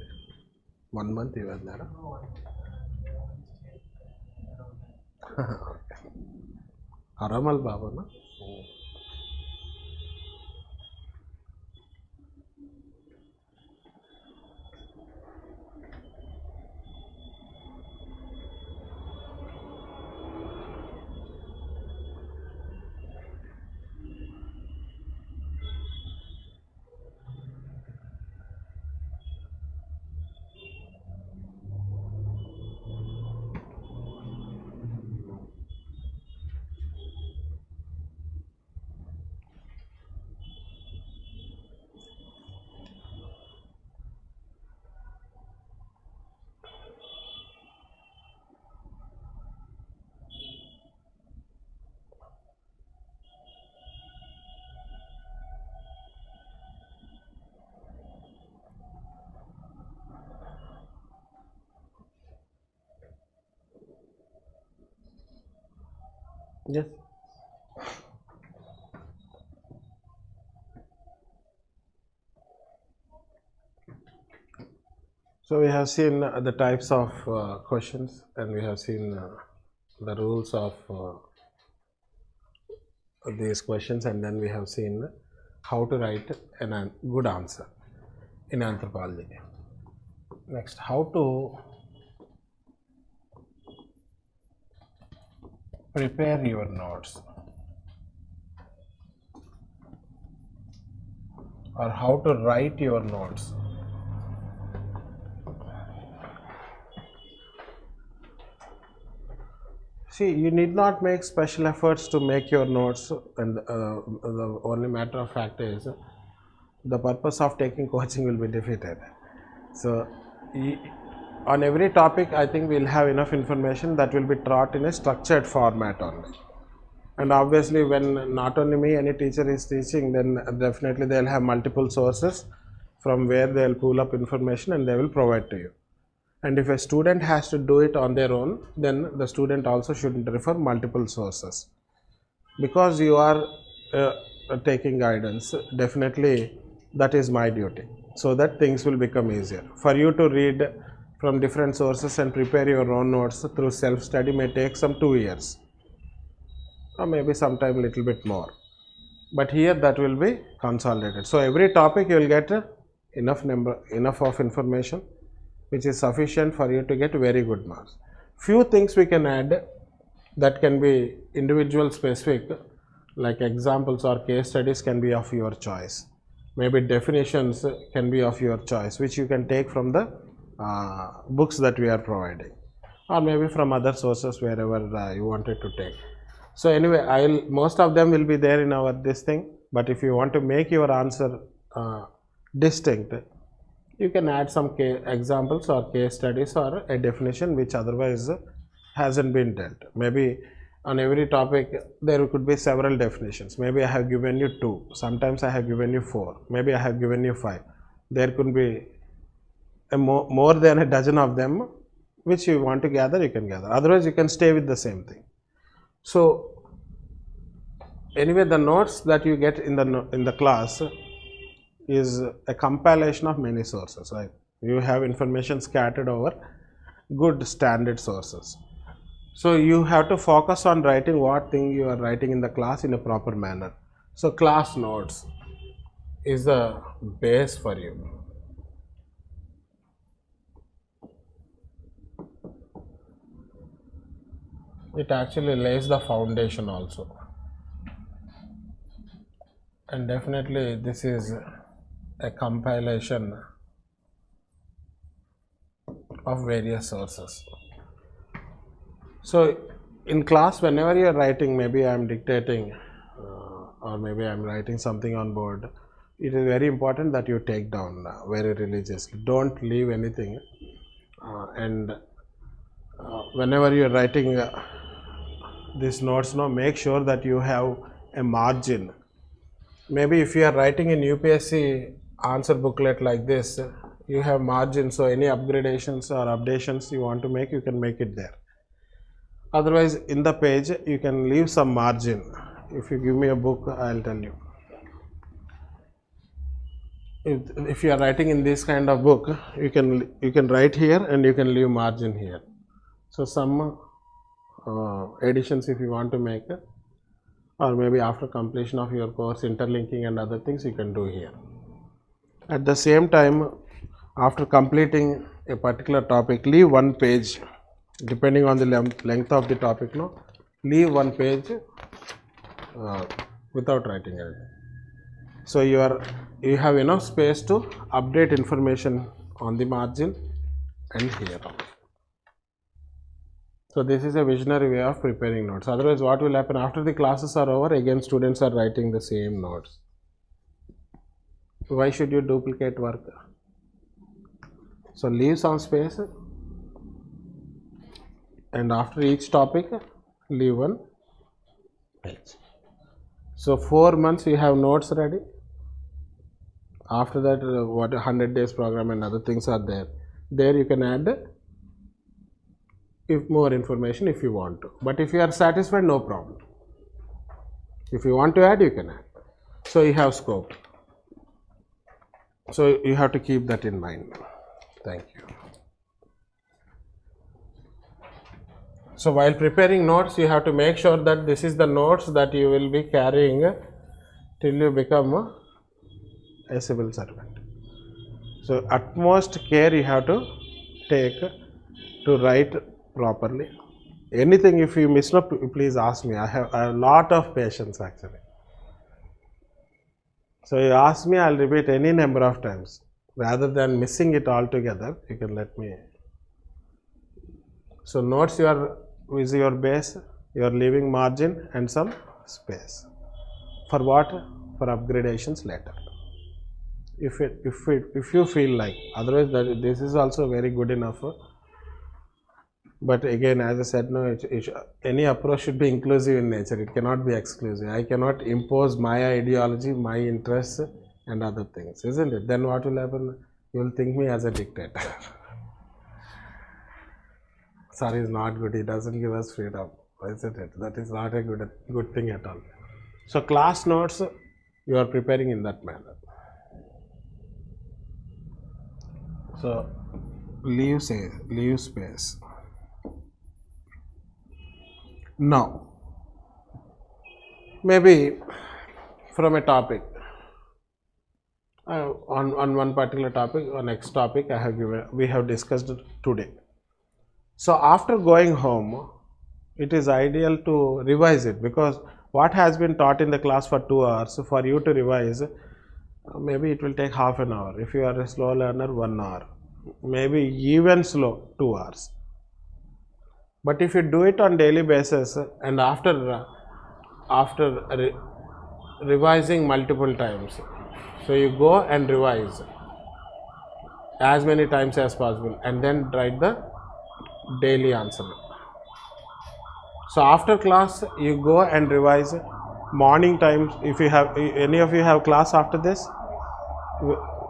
1 month you were there? Aramal Baba, no? Yes. So we have seen the types of questions, and we have seen the rules of these questions, and then we have seen how to write a good answer in anthropology. Next, how to prepare your notes, or how to write your notes. See, you need not make special efforts to make your notes, and the only matter of fact is the purpose of taking coaching will be defeated. So, on every topic, I think we'll have enough information that will be taught in a structured format only. And obviously, when not only me, any teacher is teaching, then definitely they'll have multiple sources from where they'll pull up information and they will provide to you. And if a student has to do it on their own, then the student also should refer multiple sources. Because you are taking guidance, definitely that is my duty, so that things will become easier. For you to read from different sources and prepare your own notes through self-study may take some 2 years, or maybe sometime a little bit more. But here that will be consolidated. So every topic you will get enough of information which is sufficient for you to get very good marks. Few things we can add that can be individual specific, like examples or case studies can be of your choice. Maybe definitions can be of your choice, which you can take from the books that we are providing, or maybe from other sources wherever you wanted to take. So anyway, most of them will be there in our this thing, but if you want to make your answer distinct, you can add some examples or case studies or a definition which otherwise hasn't been dealt. Maybe on every topic there could be several definitions. Maybe I have given you 2, sometimes I have given you 4, maybe I have given you 5. There could be more than a dozen of them which you want to gather, you can gather. Otherwise you can stay with the same thing. So anyway, the notes that you get in the class is a compilation of many sources, right? You have information scattered over good standard sources. So you have to focus on writing what thing you are writing in the class in a proper manner. So class notes is the base for you. It actually lays the foundation also. And definitely this is a compilation of various sources. So in class, whenever you are writing, maybe I am dictating or maybe I am writing something on board, it is very important that you take down very religiously. Don't leave anything, and whenever you are writing these notes, make sure that you have a margin. Maybe if you are writing in UPSC answer booklet like this, you have margin, so any upgradations or updations you want to make, you can make it there. Otherwise, in the page you can leave some margin. If you give me a book, I'll tell you. If you are writing in this kind of book, you can write here and you can leave margin here. So some additions if you want to make, or maybe after completion of your course, interlinking and other things you can do here. At the same time, after completing a particular topic, leave one page, depending on the length of the topic, no, leave one page without writing anything. So you have enough space to update information on the margin and here. So this is a visionary way of preparing notes. Otherwise, what will happen after the classes are over, again students are writing the same notes. Why should you duplicate work? So leave some space, and after each topic leave one page. So 4 months you have notes ready. After that, what 100 days program and other things are there. There you can add if more information if you want to. But if you are satisfied, no problem. If you want to add, you can add. So you have scope. So you have to keep that in mind. Thank you. So while preparing notes, you have to make sure that this is the notes that you will be carrying till you become a civil servant. So utmost care you have to take to write properly. Anything if you miss up, please ask me. I have a lot of patience actually. So you ask me, I'll repeat any number of times. Rather than missing it altogether, you can let me. So notes is your base, you are leaving margin and some space. For what? For upgradations later. If you feel like, otherwise this is also very good enough. But again, as I said, no, any approach should be inclusive in nature. It cannot be exclusive. I cannot impose my ideology, my interests and other things, isn't it? Then what will happen? You will think me as a dictator. Sir is not good. He doesn't give us freedom, isn't it? That is not a good thing at all. So class notes, you are preparing in that manner. So leave space. Now, maybe from a topic, on one particular topic or next topic we have discussed today. So after going home, it is ideal to revise it, because what has been taught in the class for 2 hours, for you to revise, maybe it will take half an hour. If you are a slow learner, 1 hour, maybe even slow 2 hours. But if you do it on daily basis and after revising multiple times, so you go and revise as many times as possible and then write the daily answer. So after class you go and revise morning times. If you have any of you have class after this,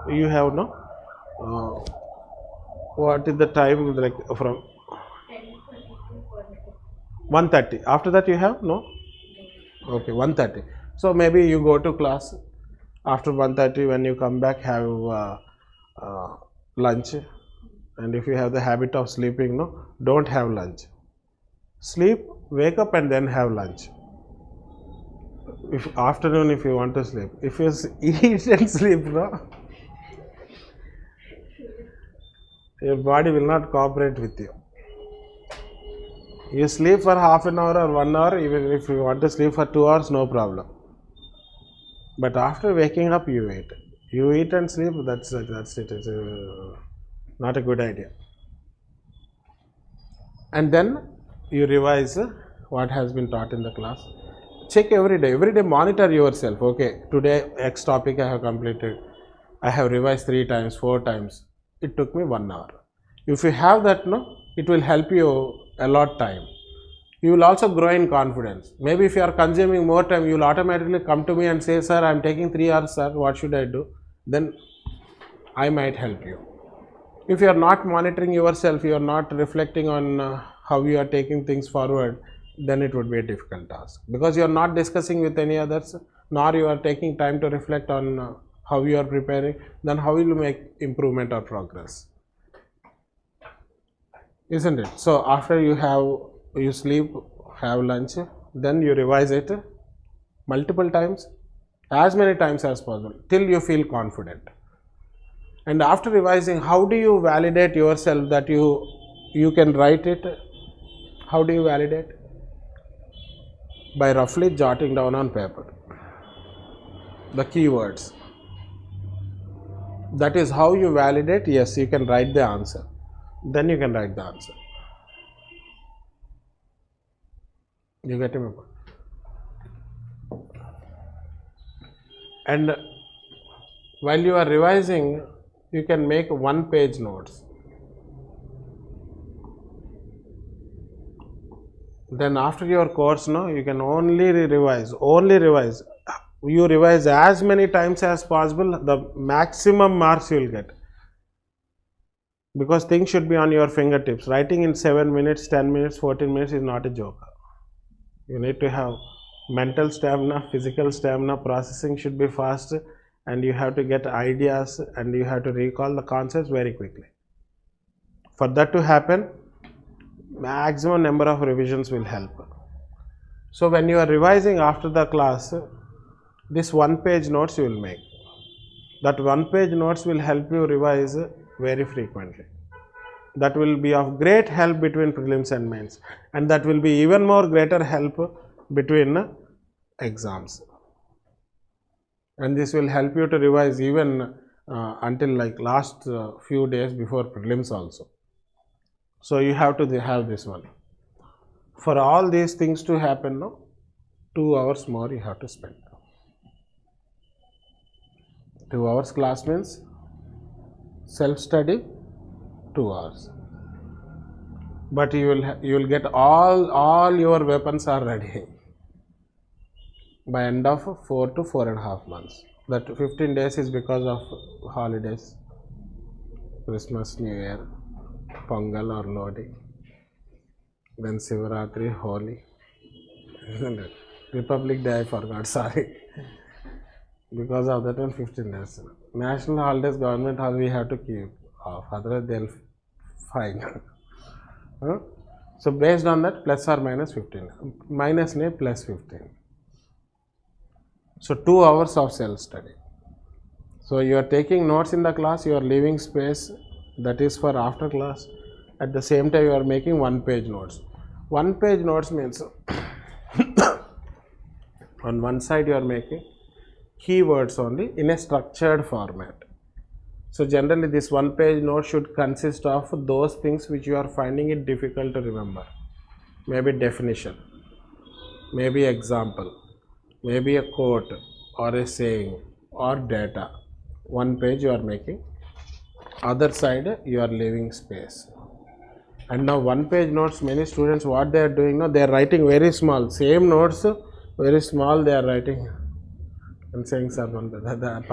you have no what is the time, like from 1:30. After that you have no? Okay, 1:30. So maybe you go to class after 1:30. When you come back, have lunch. And if you have the habit of sleeping, no, don't have lunch. Sleep, wake up and then have lunch. If afternoon, if you want to sleep. If you eat and sleep, no, your body will not cooperate with you. You sleep for half an hour or 1 hour, even if you want to sleep for 2 hours, no problem. But after waking up, you eat. You eat and sleep, that's it. It's not a good idea. And then you revise what has been taught in the class. Check every day monitor yourself. Okay, today X topic I have completed. I have revised 3 times, 4 times. It took me 1 hour. If you have that, no, it will help you a lot time. You will also grow in confidence. Maybe if you are consuming more time, you will automatically come to me and say, sir, I am taking 3 hours, sir, what should I do? Then I might help you. If you are not monitoring yourself, you are not reflecting on how you are taking things forward, then it would be a difficult task, because you are not discussing with any others, nor you are taking time to reflect on how you are preparing. Then how will you make improvement or progress, isn't it? So after you sleep, have lunch, then you revise it multiple times, as many times as possible, till you feel confident. And after revising, how do you validate yourself that you can write it? How do you validate? By roughly jotting down on paper the keywords. That is how you validate. Yes, you can write the answer. Then you can write the answer. You get me? And while you are revising, you can make one-page notes. Then after your course, no, you can only revise. You revise as many times as possible, the maximum marks you will get. Because things should be on your fingertips. Writing in 7 minutes, 10 minutes, 14 minutes is not a joke. You need to have mental stamina, physical stamina, processing should be fast, and you have to get ideas and you have to recall the concepts very quickly. For that to happen, maximum number of revisions will help. So when you are revising after the class, this one-page notes you will make. That one-page notes will help you revise very frequently. That will be of great help between prelims and mains, and that will be even more greater help between exams. And this will help you to revise even until like last few days before prelims also. So you have to have this one. For all these things to happen, no, 2 hours more you have to spend. 2 hours class means self-study 2 hours. But you will get all your weapons are ready by end of 4 to 4.5 months. That 15 days is because of holidays, Christmas, New Year, Pongal or Lodi, then Sivaratri, Holi, isn't it? Republic Day I forgot, sorry. Because of that one 15 days. National holidays, government holidays we have to keep off, otherwise they'll fine. So based on that, plus or minus 15, minus ne plus 15. So 2 hours of self-study. So you are taking notes in the class, you are leaving space that is for after class. At the same time, you are making one-page notes. One-page notes means on one side you are making keywords only in a structured format. So generally this one-page note should consist of those things which you are finding it difficult to remember. Maybe definition, maybe example, maybe a quote or a saying or data. One page you are making, other side you are leaving space. And now one page notes, many students what they are doing now, they are writing very small, same notes very small they are writing. I'm saying sir, the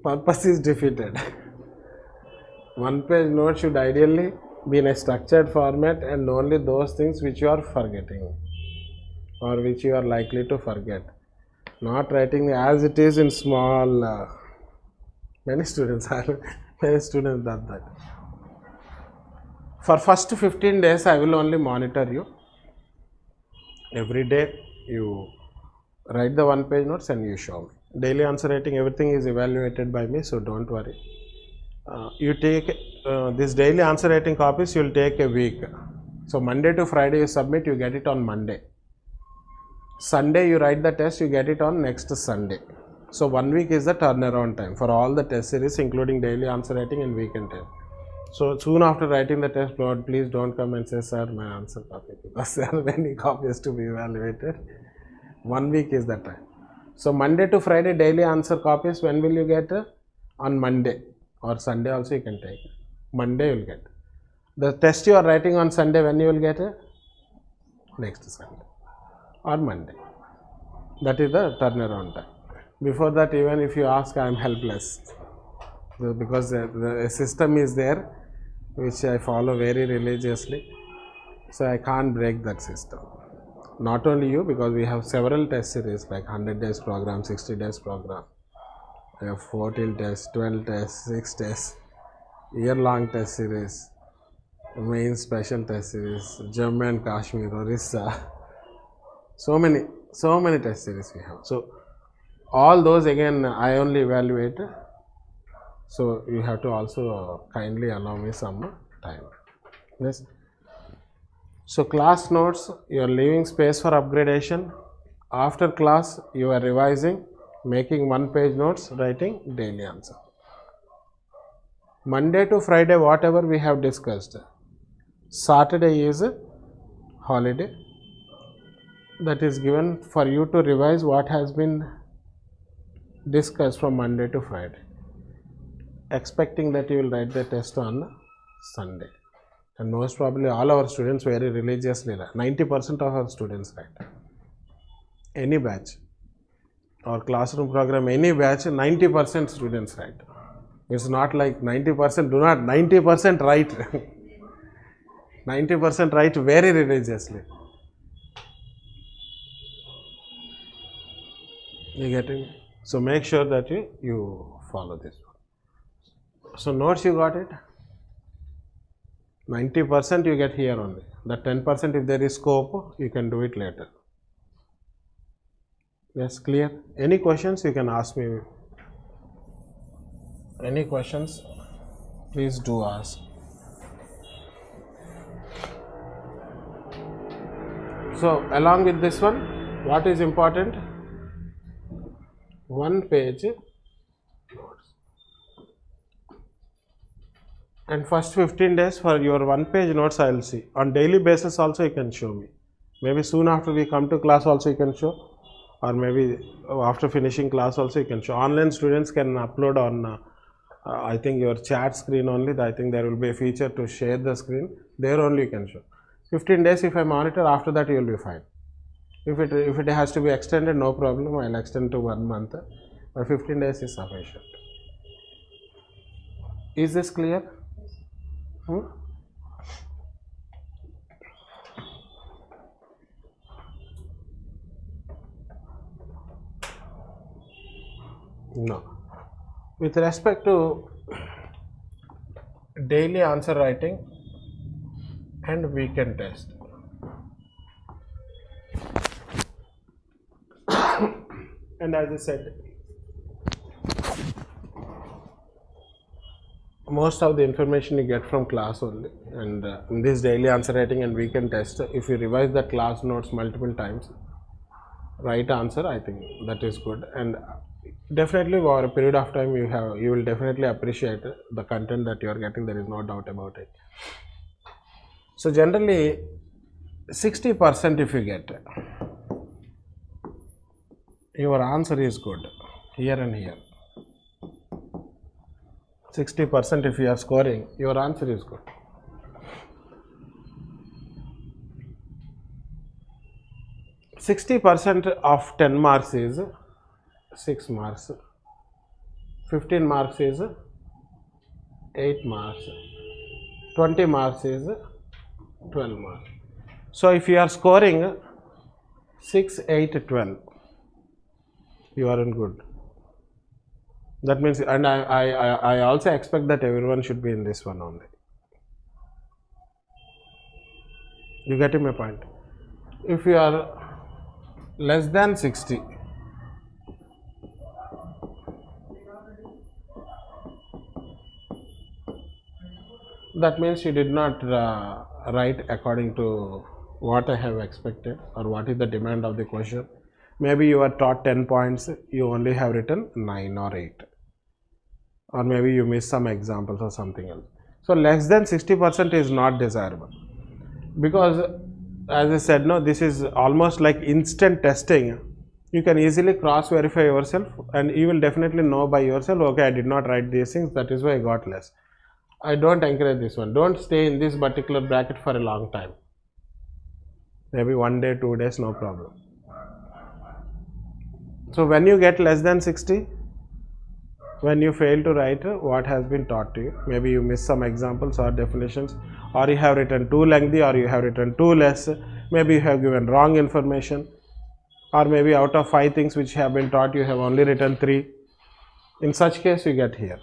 purpose is defeated. One page note should ideally be in a structured format and only those things which you are forgetting or which you are likely to forget. Not writing as it is in small. Many students done that. For first 15 days, I will only monitor you. Every day you write the one-page notes and you show me. Daily answer writing, everything is evaluated by me, so don't worry. You take this daily answer writing copies, you will take a week. So Monday to Friday you submit, you get it on Monday. Sunday you write the test, you get it on next Sunday. So 1 week is the turnaround time for all the test series, including daily answer writing and weekend test. So soon after writing the test, Lord, please don't come and say, sir, my answer copy, because there are many copies to be evaluated. 1 week is the time. So Monday to Friday daily answer copies, when will you get? On Monday or Sunday also you can take. Monday you will get. The test you are writing on Sunday, when you will get? Next Sunday or Monday. That is the turnaround time. Before that, even if you ask, I am helpless. because the system is there which I follow very religiously, so I can't break that system. Not only you, because we have several test series like 100 days program, 60 days program. We have 14 tests, 12 tests, 6 tests, year-long test series, main special test series, Jammu and Kashmir, Orissa. So many test series we have. So all those again I only evaluate. So you have to also kindly allow me some time. Yes. So class notes, you are leaving space for upgradation. After class, you are revising, making one-page notes, writing daily answer. Monday to Friday, whatever we have discussed. Saturday is a holiday. That is given for you to revise what has been discussed from Monday to Friday. Expecting that you will write the test on Sunday. And most probably all our students very religiously, 90% of our students write. Any batch or classroom program, any batch, 90% students write. It's not like 90% do not, 90% write. 90% write very religiously. You getting me? So make sure that you follow this one. So notes, you got it? 90% you get here only. The 10% if there is scope, you can do it later. Yes, clear? Any questions you can ask me. Any questions? Please do ask. So along with this one, what is important? One page notes. And first 15 days for your one page notes I will see. On daily basis also you can show me. Maybe soon after we come to class also you can show, or maybe after finishing class also you can show. Online students can upload on I think your chat screen only. I think there will be a feature to share the screen. There only you can show. 15 days if I monitor, after that you will be fine. If it has to be extended, no problem, I will extend to 1 month, but 15 days is sufficient. Is this clear? No. With respect to daily answer writing and weekend test, and as I said, most of the information you get from class only, and in this daily answer writing and weekend test, if you revise the class notes multiple times, right answer, I think that is good. And definitely over a period of time you will definitely appreciate the content that you are getting. There is no doubt about it. So generally 60% if you get, your answer is good here and here. 60% if you are scoring, your answer is good. 60% of 10 marks is 6 marks, 15 marks is 8 marks, 20 marks is 12 marks. So if you are scoring 6, 8, 12, you are in good. That means, and I also expect that everyone should be in this one only. You getting my point? If you are less than 60, that means you did not write according to what I have expected or what is the demand of the question. Maybe you are taught 10 points, you only have written 9 or 8, or maybe you miss some examples or something else. So less than 60% is not desirable, because as I said, no, this is almost like instant testing. You can easily cross verify yourself and you will definitely know by yourself, okay, I did not write these things, that is why I got less. I don't encourage this one. Don't stay in this particular bracket for a long time. Maybe 1 day, 2 days, no problem. So when you get less than 60, when you fail to write what has been taught to you. Maybe you miss some examples or definitions, or you have written too lengthy, or you have written too less, maybe you have given wrong information, or maybe out of 5 things which have been taught you have only written 3. In such case you get here.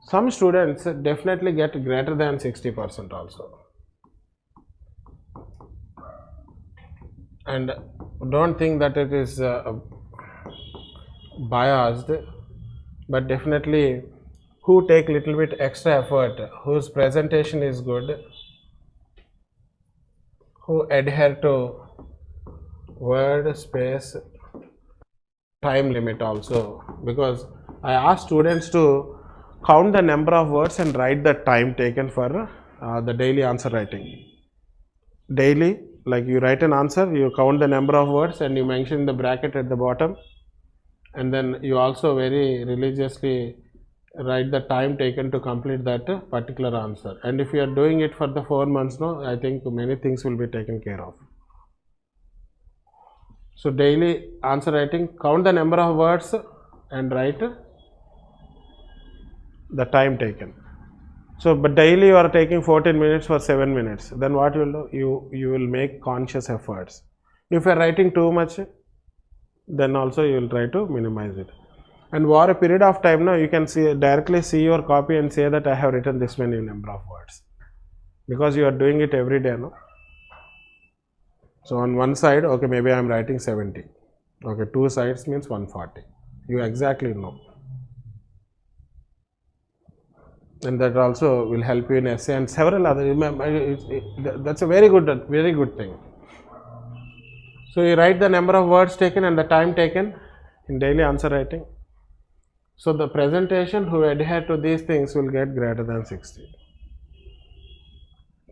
Some students definitely get greater than 60% also. And don't think that it is biased, but definitely who take little bit extra effort, whose presentation is good, who adhere to word, space, time limit also, because I ask students to count the number of words and write the time taken for the daily answer writing. Daily, like you write an answer, you count the number of words and you mention the bracket at the bottom, and then you also very religiously write the time taken to complete that particular answer. And if you are doing it for the 4 months, no, I think many things will be taken care of. So daily answer writing, count the number of words and write the time taken. So, but daily you are taking 14 minutes for 7 minutes, then what you will do? You will make conscious efforts. If you are writing too much, then also you will try to minimize it. And over a period of time now, you can directly see your copy and say that I have written this many number of words, because you are doing it every day, no? So on one side, okay, maybe I am writing 70. Okay, 2 sides means 140. You exactly know. And that also will help you in essay and several other. That's a very good thing. So you write the number of words taken and the time taken in daily answer writing. So the presentation who adhere to these things will get greater than 60.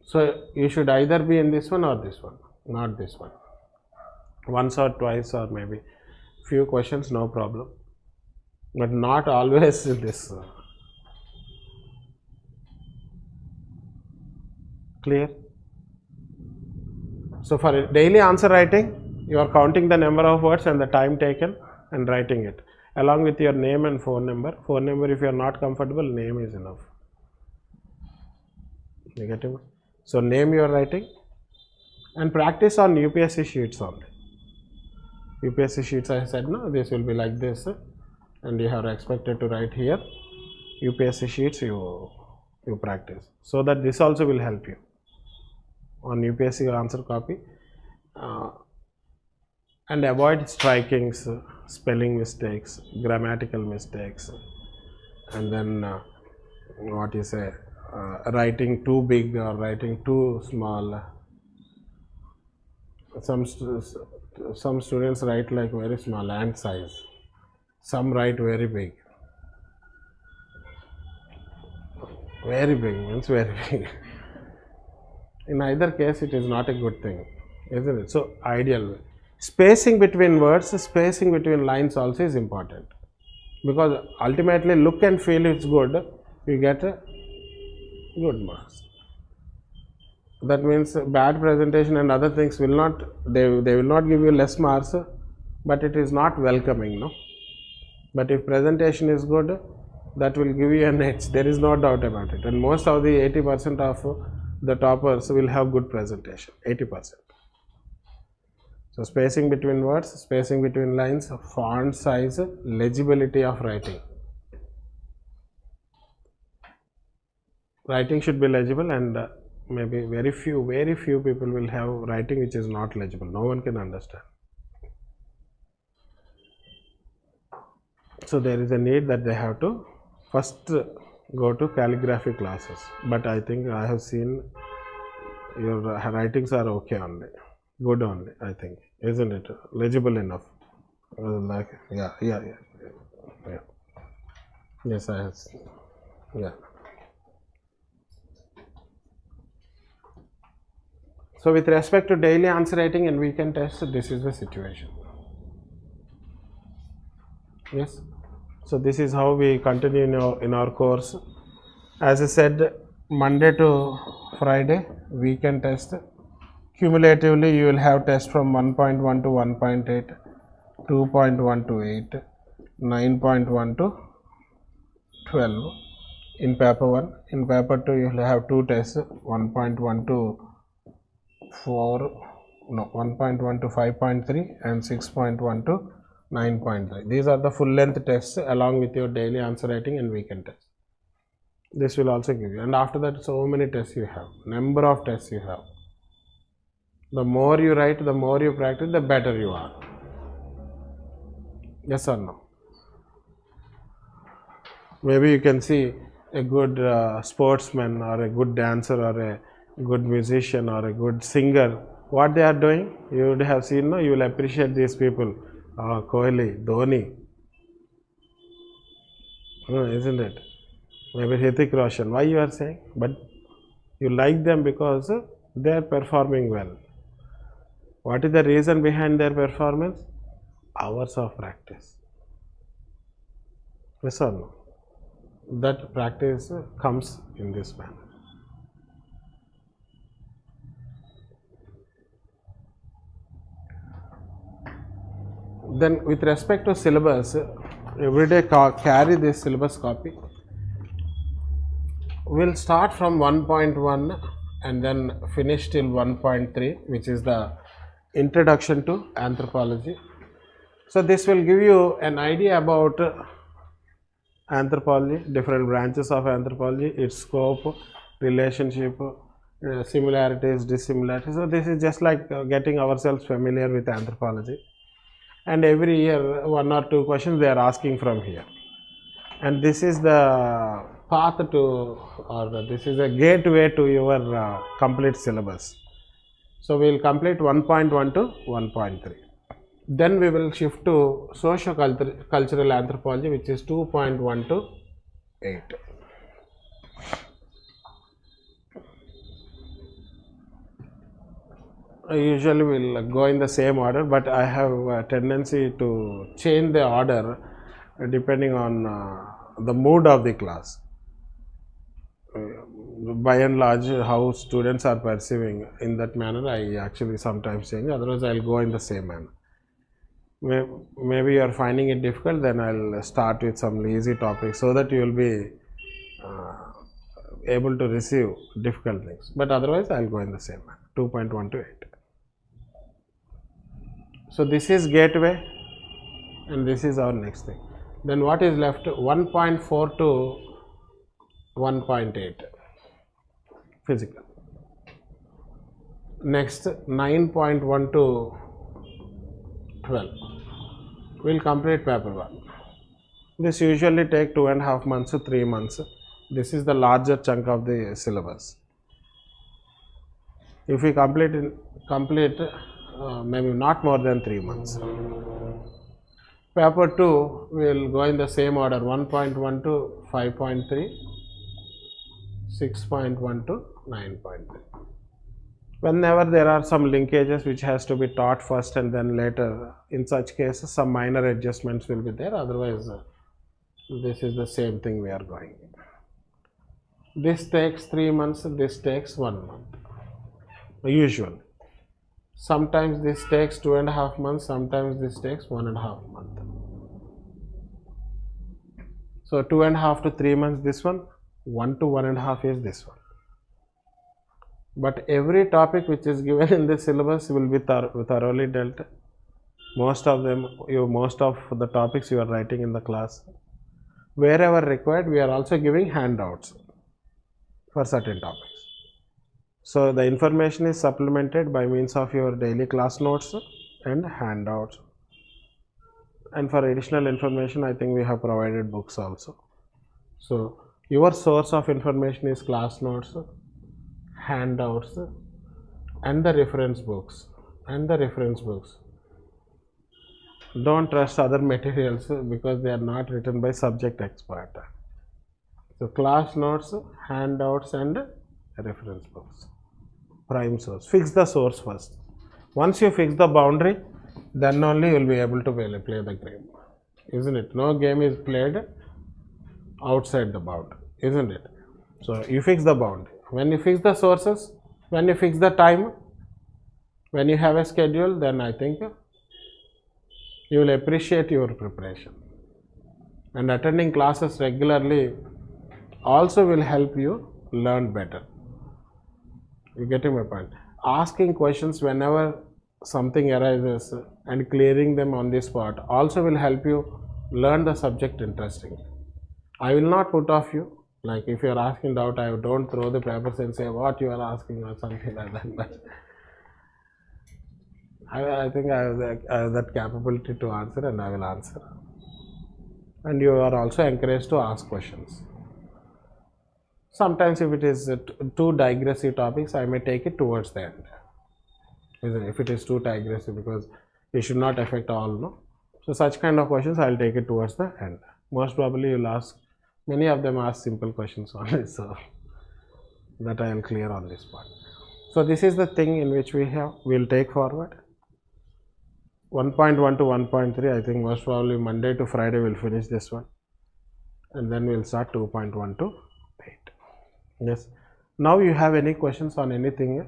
So you should either be in this one or this one, not this one. Once or twice or maybe few questions, no problem, but not always in this. Clear? So for daily answer writing, you are counting the number of words and the time taken and writing it along with your name and phone number. Phone number, if you are not comfortable, name is enough. You get it? So name you are writing and practice on UPSC sheets only. UPSC sheets, I said, no, this will be like this, and you are expected to write here. UPSC sheets you practice, so that this also will help you on UPSC answer copy, and avoid strikings, spelling mistakes, grammatical mistakes, and then what you say, writing too big or writing too small. Some students write like very small ant size, some write very big. Very big means very big. In either case, it is not a good thing, isn't it? So ideal spacing between words, spacing between lines also is important, because ultimately look and feel is good, you get a good marks. That means bad presentation and other things will not, they will not give you less marks, but it is not welcoming, no. But if presentation is good, that will give you an edge, there is no doubt about it. And most of the 80% of the toppers will have good presentation, 80%. So spacing between words, spacing between lines, font size, legibility of writing. Writing should be legible, and maybe very few people will have writing which is not legible. No one can understand. So there is a need that they have to first go to calligraphy classes. But I think I have seen your writings are okay only, good only, I think, isn't it? Legible enough. Like yeah. Yes, I have. Yeah. So with respect to daily answer writing and weekend tests, this is the situation. Yes. So this is how we continue in our course. As I said, Monday to Friday weekend test. Cumulatively you will have test from 1.1 to 1.8, 2.1 to 8, 9.1 to 12 in paper 1. In paper 2 you will have two tests, 1.1 to 1.1 to 5.3 and 6.1 to 9.3. These are the full length tests along with your daily answer writing and weekend test. This will also give you, and after that so many tests you have, number of tests you have. The more you write, the more you practice, the better you are. Yes or no? Maybe you can see a good sportsman or a good dancer or a good musician or a good singer. What they are doing, you would have seen, no? You will appreciate these people. Kohli, Dhoni, isn't it? Maybe Hrithik Roshan. Why you are saying? But you like them because they are performing well. What is the reason behind their performance? Hours of practice. Yes or no? That practice comes in this manner. Then with respect to syllabus, every day carry this syllabus copy. We'll start from 1.1 and then finish till 1.3, which is the introduction to anthropology. So this will give you an idea about anthropology, different branches of anthropology, its scope, relationship, similarities, dissimilarities. So this is just like getting ourselves familiar with anthropology. And every year 1 or 2 questions they are asking from here. And this is the path to, or this is a gateway to your complete syllabus. So we will complete 1.1 to 1.3. Then we will shift to socio-cultural anthropology, which is 2.1 to 8. I usually will go in the same order, but I have a tendency to change the order depending on the mood of the class. By and large, how students are perceiving, in that manner I actually sometimes change, otherwise I will go in the same manner. Maybe you are finding it difficult, then I will start with some easy topics so that you will be able to receive difficult things, but otherwise I will go in the same manner, 2.1 to 8. So this is gateway and this is our next thing. Then what is left? 1.4 to 1.8 physical. Next 9.1 to 12. We will complete paper 1. This usually take 2.5 months to 3 months. This is the larger chunk of the syllabus. If we complete maybe not more than 3 months. Paper 2 will go in the same order, 1.1 to 5.3, 6.1 to 9.3. Whenever there are some linkages which has to be taught first and then later, in such cases some minor adjustments will be there, otherwise this is the same thing we are going. This takes 3 months, this takes 1 month, usually. Sometimes this takes 2.5 months, sometimes this takes 1.5 months. So 2.5 to 3 months this one, 1 to 1.5 is this one. But every topic which is given in the syllabus will be thoroughly dealt. Most of them, most of the topics you are writing in the class. Wherever required, we are also giving handouts for certain topics. So the information is supplemented by means of your daily class notes and handouts. And for additional information, I think we have provided books also. So your source of information is class notes, handouts, and the reference books. Don't trust other materials because they are not written by subject expert. So class notes, handouts, and reference books. Prime source. Fix the source first. Once you fix the boundary, then only you will be able to play the game, isn't it? No game is played outside the boundary, isn't it? So you fix the boundary. When you fix the sources, when you fix the time, when you have a schedule, then I think you will appreciate your preparation. and attending classes regularly also will help you learn better. You getting my point? Asking questions whenever something arises and clearing them on the spot also will help you learn the subject interestingly. I will not put off you. Like if you are asking doubt, I don't throw the papers and say what you are asking or something like that. But I think I have that capability to answer, and I will answer. And you are also encouraged to ask questions. Sometimes if it is too digressive topics, I may take it towards the end. If it is too digressive, because it should not affect all, no? So such kind of questions I will take it towards the end. Most probably you will ask, many of them ask simple questions only, so that I will clear on this part. So this is the thing in which we will take forward. 1.1 to 1.3, I think most probably Monday to Friday we'll finish this one, and then we'll start 2.1 to 8. Yes. Now you have any questions on anything,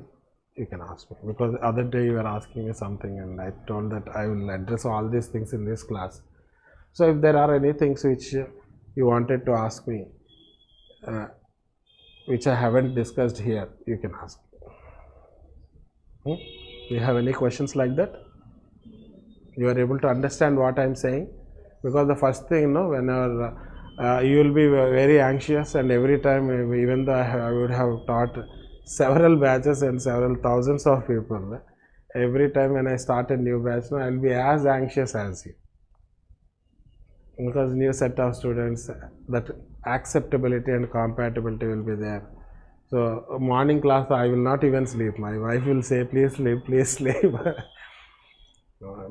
you can ask me, because the other day you were asking me something and I told that I will address all these things in this class. So if there are any things which you wanted to ask me, which I haven't discussed here, you can ask. Do you have any questions like that? You are able to understand what I am saying? Because the first thing, whenever you will be very anxious, and every time, even though I would have taught several batches and several thousands of people, every time when I start a new batch, I will be as anxious as you. Because new set of students, that acceptability and compatibility will be there. So morning class I will not even sleep. My wife will say, please sleep, please sleep.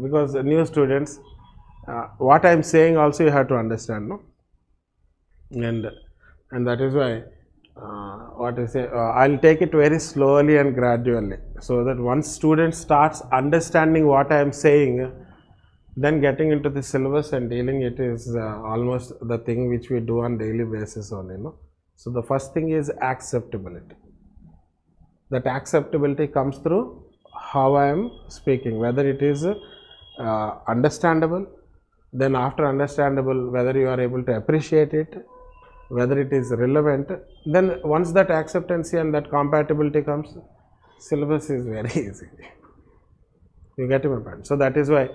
Because new students, what I am saying also you have to understand, no? And that is why what I say, I'll take it very slowly and gradually, so that once student starts understanding what I am saying, then getting into the syllabus and dealing it is almost the thing which we do on daily basis only, no? So the first thing is acceptability. That acceptability comes through how I am speaking, whether it is understandable, then after understandable, whether you are able to appreciate it, whether it is relevant. Then once that acceptancy and that compatibility comes, syllabus is very easy. You get my point? So that is why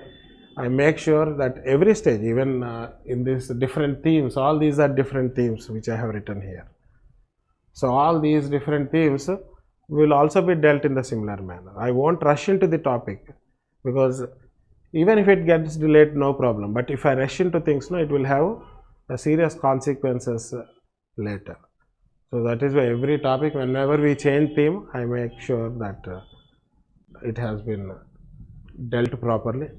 I make sure that every stage, even in these different themes, all these are different themes which I have written here. So all these different themes will also be dealt in the similar manner. I won't rush into the topic, because even if it gets delayed, no problem. But if I rush into things, it will have serious consequences later. So that is why every topic, whenever we change theme, I make sure that it has been dealt properly.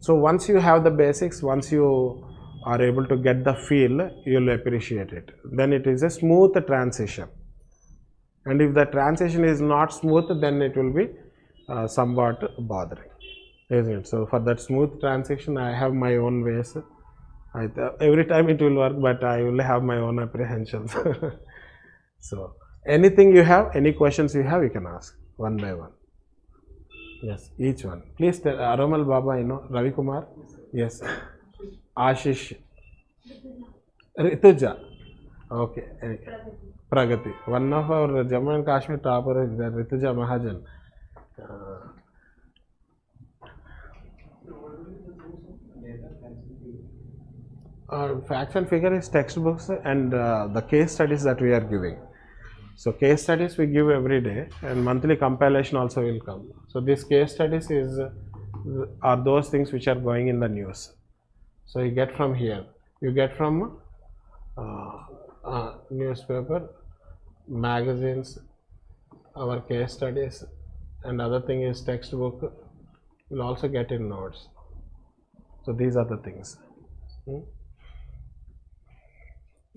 So once you have the basics, once you are able to get the feel, you will appreciate it. Then it is a smooth transition. And if the transition is not smooth, then it will be somewhat bothering, isn't it? So for that smooth transition, I have my own ways. Every time it will work, but I will have my own apprehensions. So anything you have, any questions you have, you can ask one by one. Yes, each one. Please tell Aramal Baba, Ravi Kumar. Yes. Ashish. Rituja. Okay. Pragati. One of our Jammu and Kashmir topper is there, Rituja Mahajan. Facts and figure is textbooks and the case studies that we are giving. So case studies we give every day, and monthly compilation also will come. So these case studies are those things which are going in the news. So you get from here. You get from newspaper, magazines, our case studies, and other thing is textbook. You'll also get in notes. So these are the things.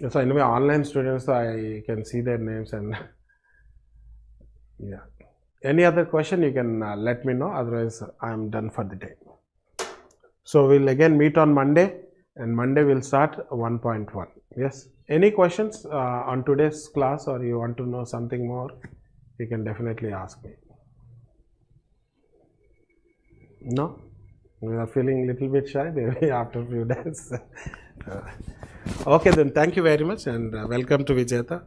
So anyway, online students, I can see their names, and yeah. Any other question, you can let me know. Otherwise, I am done for the day. So we'll again meet on Monday, and Monday we'll start 1.1. Yes. Any questions on today's class, or you want to know something more, you can definitely ask me. No? We are feeling a little bit shy, maybe after a few days. Okay, then thank you very much and welcome to Vijeta.